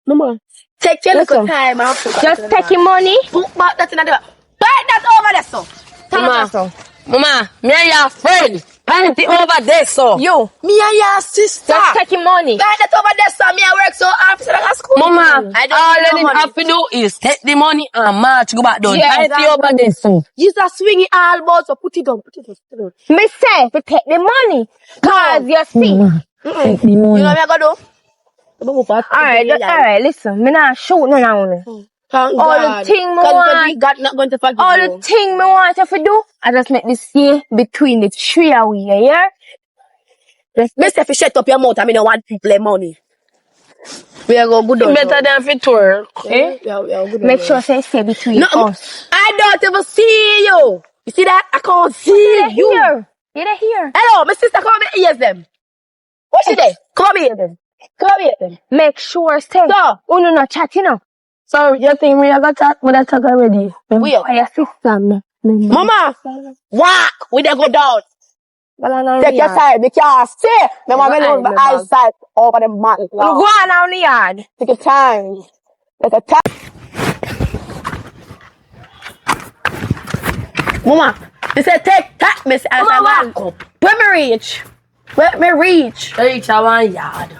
Mama, take your little time. Just take your money. Put back that in the yard. Buy that over there, so. Mama, me and your friend. Find it over there, so. You. Me and your sister. Just take your money. Find it over there, so. Me I work so hard for the school. Mama, all you have to do is take the money and march go back down. Yeah, Find it over there, so. You just swing it all about, so put it down. Me say to take the money. Cause you see. Take the money. You know what I'm gonna do? Alright, listen. Me not shoot no now. Thank all God. the thing me want, God not going to forgive all you. the thing me want you to do, I just make this year between the three of we, yeah? Mister, if you shut up your mouth, I mean, I want people money. We are go good on Better than fit work. Eh? We are good Make on sure say stay between No, us. I don't ever see you. You see that? I can't see You're you. here. You're here. Hello, my sister, come here, ears them. What's she there? Come here then. Come here then. Make sure stay. So, Oh no, chat, you know. so you think me I got that? But I talk already. Oh, your sister, man. Mama, walk. We dey go down. Well, Take your time. You can't see. My mama lose my eyesight over the man. Go on out in the yard. Take your time. Take your time. Mama, you said take that, Miss as I walk up. Where me reach? Where me reach? Reach a one yard.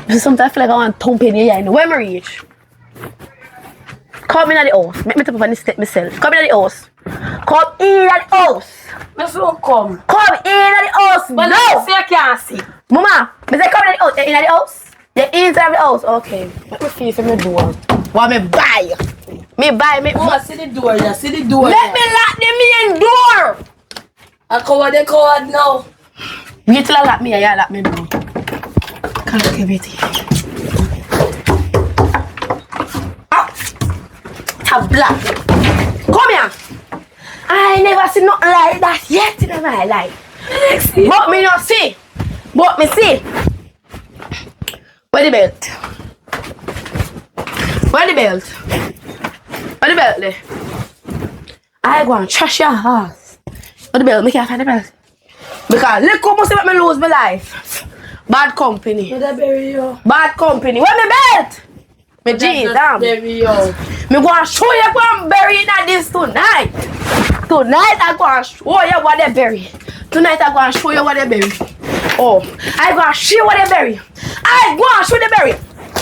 Sometimes I feel like I want to thump in your ear. Where me reach? Come in at the house. Make me top up on the step myself. Come in at the house. Come in at the house. Me so come. Come in at the house. But No. I see I can't see. Mama, me say come in at the house. You in at the house? You're inside the house. Okay. Let me face my door. What me buy? Me buy me. Mama, see the door, yeah. See the door. Let me lock the main door. I cover the code now. Wait till I lock me. Yeah, lock me door. Can't look everything. It's black. Come here. I never seen nothing like that yet in my life. But me not see. But me see. Where the belt? Where the belt? Where the belt there? I go and trash your house. Where the belt? Me can't find the belt. Because look how much make me lose my life. Bad company. Where the bury you? Bad company. Where my belt? Me jeans, damn. Bury you. Me go and show you what I'm burying at this tonight. Tonight I go and show you what they bury. Tonight I go and show you what they bury. Oh, I go and show you what they bury. I go and show the bury.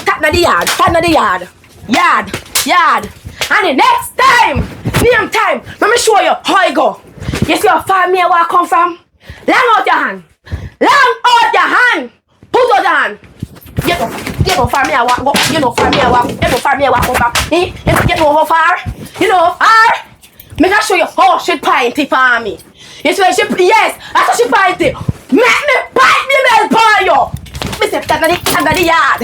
Tap na the yard. Tap na the yard. Yard. And the next time, same time, let me show you how I go. You see how far me where I come from? Long out your hand. Long out your hand. Put out your hand. You know far me I walk. You know far me I walk. You know far me I walk from. You know how far? You know how far? Me can show you how she pinty for me. You see she yes, that's how she pinty. Make me bite me bell for you. Me say that the yard.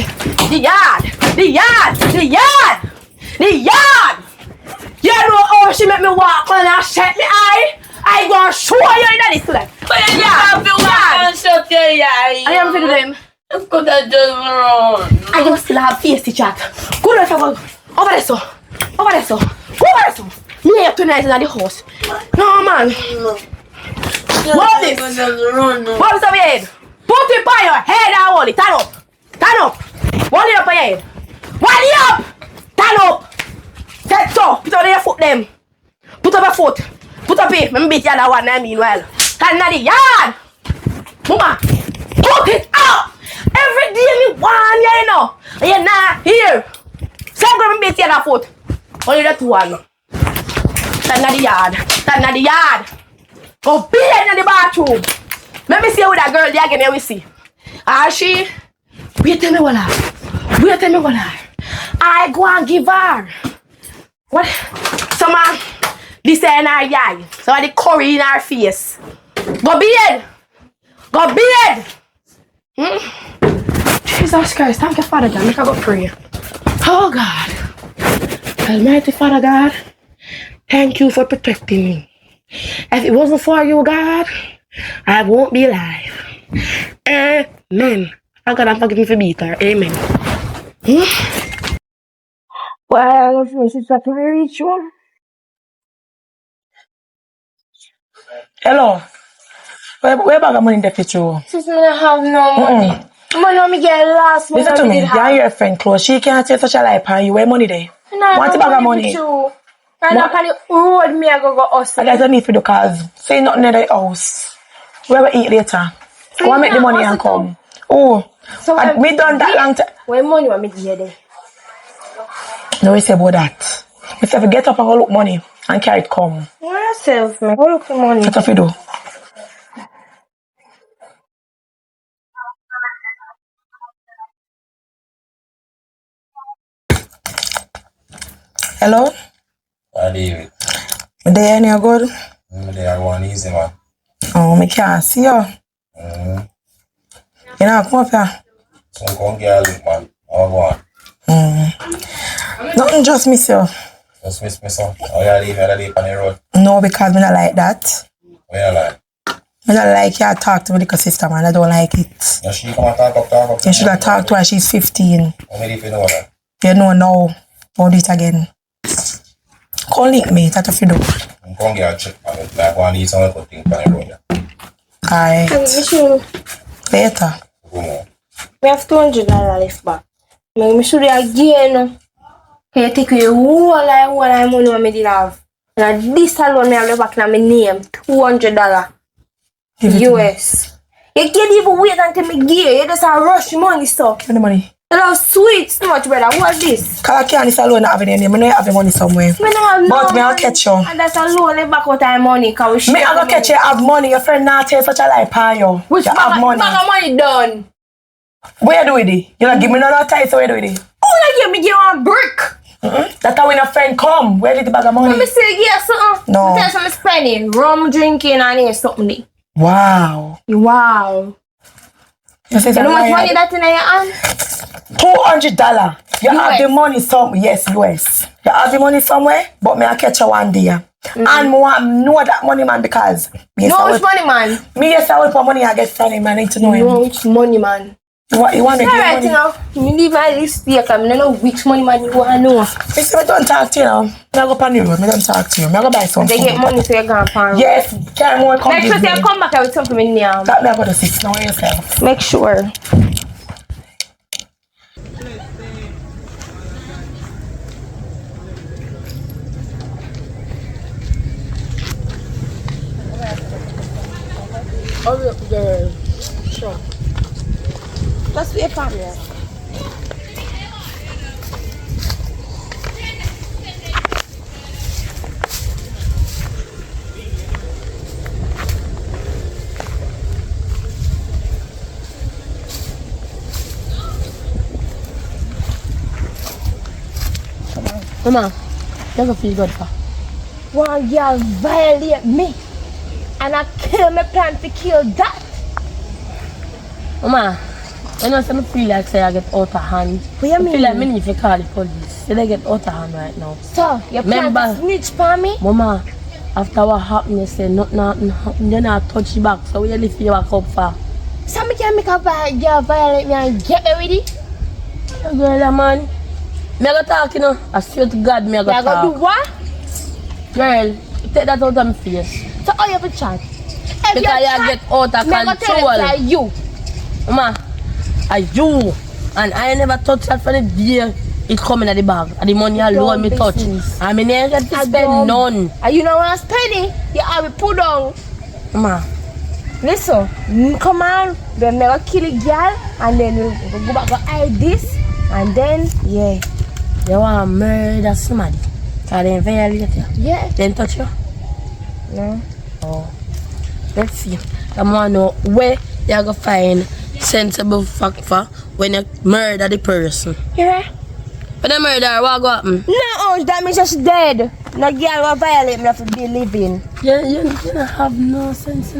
The yard. You know how she make me walk when I shut me eye. I gonna show you in this today. But you have to walk and shut your eye. I am feeling them. It's good that just run. I don't still have face to chat. Go there, over there, so. Go over there, so. Me here tonight in the house. No, man. What is this? What is up your head? Put it by your head and hold it. Stand up. Hold it up on your head. Hold it up. Stand up. Set so. Put on your foot them. Put up your foot. Put up it. Let me beat you that one meanwhile. Stand in the yard. Mama. Put it up. Every day me want you know. And you're not here. So I'm going to beat you that foot. Only that one. Stand in the yard. Go be in the bathroom. Let me see with that girl there again. Let me see. She? Wait tell me what I go and give her. What? Some this in her eye. Some of the curry in her face. Go bed. Jesus Christ, thank you, Father God. Make I go pray. Oh God. Almighty Father God, thank you for protecting me. If it wasn't for you, God, I won't be alive. Amen. I God, I'm forgiving for beat her. Amen. Well, I don't know if it's a very rich one. Hello. Where bag of money in the picture? Since me don't have no money. Money me get last month. Listen to me. You're your friend close. She can't take such a life on you. Where money there? Want a bag of money? Right now, on the road, me I go hustle. I guess I need for the cars. Say nothing in the house. Where we eat later. I want to make the money and come. Oh, So we done that long time. Where money want me to get there? No, we say about that. We say if we get up and go look money and carry it come. What yourself, man? Go look for money. That's what we do. Hello? David. There any good? There I want easy man. Oh, me can't see you. You know, come up here. So come get a look man. Oh, what? Nothing, just miss you. Just miss me, so. Oh, yeah, leave me on the road. No, because me not like that. Where you like? I don't like you talk to my little sister, man. I don't like it. Yeah, she come and talk up. You should have talked to her. She's 15. Only if you know that. You know now. Don't do it again. Call link me. That's what you do. I'm going to get a check on it. Like, one of these some little things on the road. Alright. Later. Go on. We have $200 left back. I'm sure again. Can you take away all I money I did have? And this alone, I have back in my name. $200 US. You can't even wait until me give you. You just have rush money, so. Give me the money. You love sweet so much, brother. What's this? Because I can't this alone have it in there. I know you have the money somewhere. Me no have But no me I'll money. catch you. And that's alone left back out of money. Cause we Me I'm gonna catch you have money. Your friend not tell such a lie pa you. Which you have money. bag of money done? Where you do with it? You not give me no time, so where you do with it? Oh, give me one brick. That's how when a friend come. Where did the bag of money? Let me see, yeah, something. No. Tell some spending. Rum, drinking, and here something. Wow. Wow. You see You know how much money that in your hand? $200. You have US. the money somewhere. Yes, US. You have the money somewhere, but me I catch you one day. And me want know that money man because Know which money, man? me yes I will put money I get from him. I need to know him. Know which money, man? You want to give Alright, money? you know. You leave my list here because I don't know which money, man, you want to know. You see, I don't talk to you now. I go up on the road. I don't talk to you. I go buy some They food. get money so you can pan. Yes, can more come Make sure give you me. come back with something in there. That me I go to 6 now yourself. Make sure. Hurry up, girl. Sure. Just wait for me. Mama, never feel good for. One girl violate me. And I kill my plan to kill that. Mama, you know, I feel like say I get out of hand. What you I mean? feel like me need to call the police. Say they get out of hand right now. So, you plan Remember- to snitch for me? Mama, after what happened, you say nothing happened. You not touch the back. So where you lift your back up for? So me can make a girl violate me and get me with it? Girl, man. Me I go talk, you know. I swear to God, me I go You talk. gonna do what? Girl, take that out of my face. So how you have a chat? If Because you get out of me I go tell control. you like you. Mama, are you? And I never touch that for the day it coming at the bag. And the money alone me touch. business. I mean, I never get to I spend don't- none. And you know what I'm spending? You have it put down. Mama, Listen, come on, then me go kill a girl and then we go back go hide this and then yeah. you want to murder somebody. So they violate you. Yeah. Then touch you. No. Oh. Let's see. I want to know where you going to find sensible fact for when you murder the person. Yeah. When you murder, what go happen? No, that means she's dead. No girl will violate me have to be living. You don't have no sense.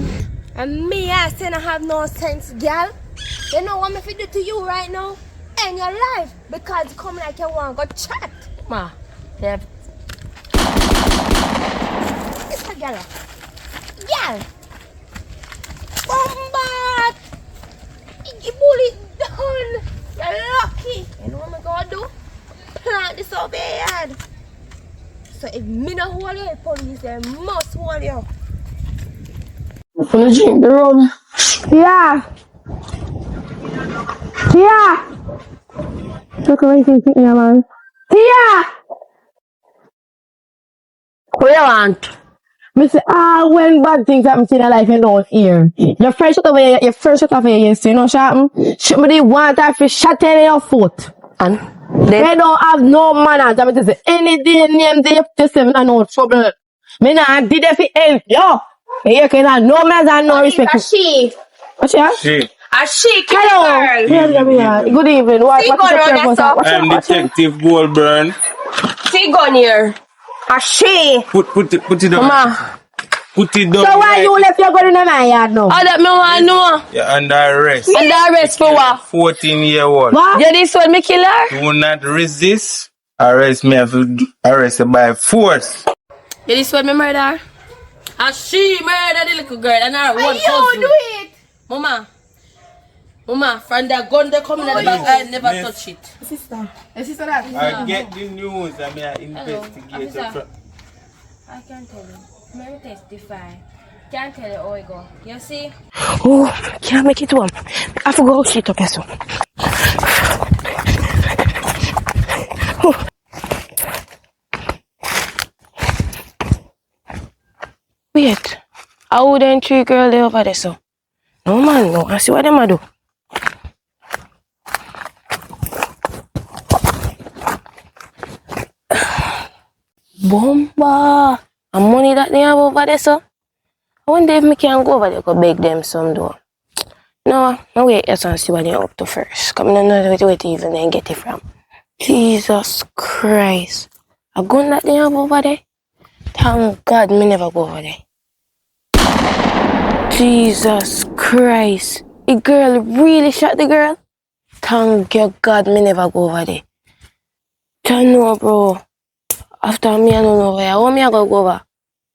And me, I say I have no sense, girl. You know what I'm going to do to you right now? End your life. Because you come like you want to go chat. Ma, yeah. It's a girl. Girl. Bombat. You bullet done. You're lucky. You know what I'm going to do? Plant this over your head. So if me not hold you, the police they must hold you. Wanna drink the rum? Yeah. Yeah. Look at everything sitting there, man. Yeah. What you want? Me say, when bad things happen in your life, you don't hear. Your first shot over here, you know, Sharpen? Somebody want that for shot in your foot. And They don't have no manners. I mean, say, any day, name, they have to say, I know trouble. Me nah did it for help, yo. You can no manners and no respect. A she. What's that? She. A she Hello. girl. Good evening. What, See, what's go your around purpose? yourself. What's your- I'm what's your- Detective Goldburn. She gone here. A she. Put it down. Mama. Put it down. So why you left your gun in my yard now? Oh, that me want to know. You're under arrest. Under arrest for what? 14-year-old. What? You this one, me kill her? Do not resist. Arrest me. Have to arrest you by force. You this one, me murder her? And she murdered the little girl and her one cousin. You do it. Mama, from the gun they come in the bag, I never touch it. Sister that. I get the news. I mean, I investigate the I can't tell you. Maybe testify. Can't tell you how it go. You see? Oh, can't make it home. I forgot shit up here, so. Wait, how would three girls there over there, so? No man, no. I see what them a do. Bomba! And money that they have over there, so? I wonder if me can go over there go beg them some though. No, no wait, yes, and see what they're up to first. Come on, no, wait to even then get it from. Jesus Christ. A gun that they have over there? Thank God me never go over there. Jesus Christ. The girl really shot the girl? Thank your God me never go over there. Don't know, bro. After me, I don't know where. How me I go over?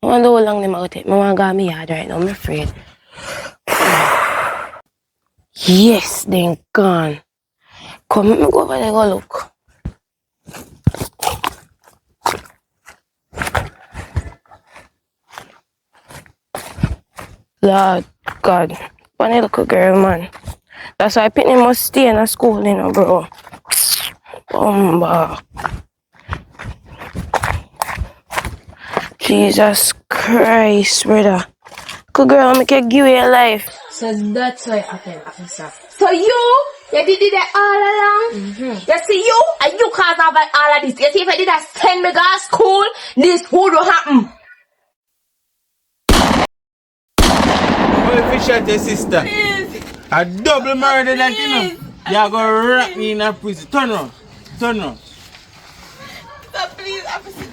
I wonder how long them I go take. I want to go to my yard right now. I'm afraid. Yes, they're gone. Come, let me go over there go look. Lord God. Funny little girl, man. That's why Pitney must stay in a school, you know, bro. Bomba. Jesus Christ, brother. Good girl, I'm gonna give you your life. So that's why it happened, officer. So you did that all along? You see you, and you cause of all of this. You see if I did that send me to school, this would happen. What if you shot your sister? Please. A double murder that you know. You're gonna wrap me in a prison. Turn around. Turn around. So please, officer.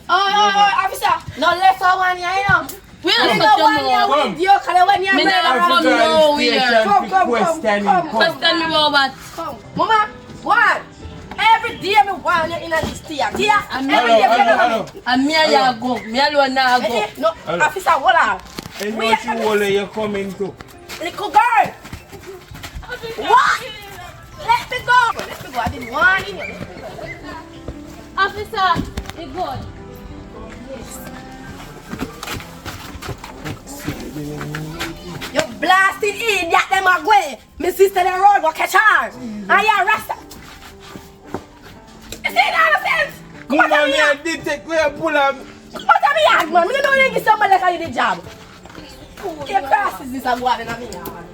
Oh, officer. No left for 1 year, you know. We You don't know touch 1 year your mouth. with you, because 1 year Me brother never around from you. nowhere. Come. Question me about what? Come. Mama, what? Every day me want you in this theater. And Every day Hello. And me and you go. Me alone now go. No, officer, hold on. And what you all you coming to? Little girl. What? Let me go. I didn't want you. Officer, you good? You blasted idiot, them a way. My sister the road go catch her. And you arrest her. You see that sense? Come on, Man, me I did take me a pull up. Come on, me yard, man. Me know you give somebody like you the job. Your crosses this a go on in a me yard.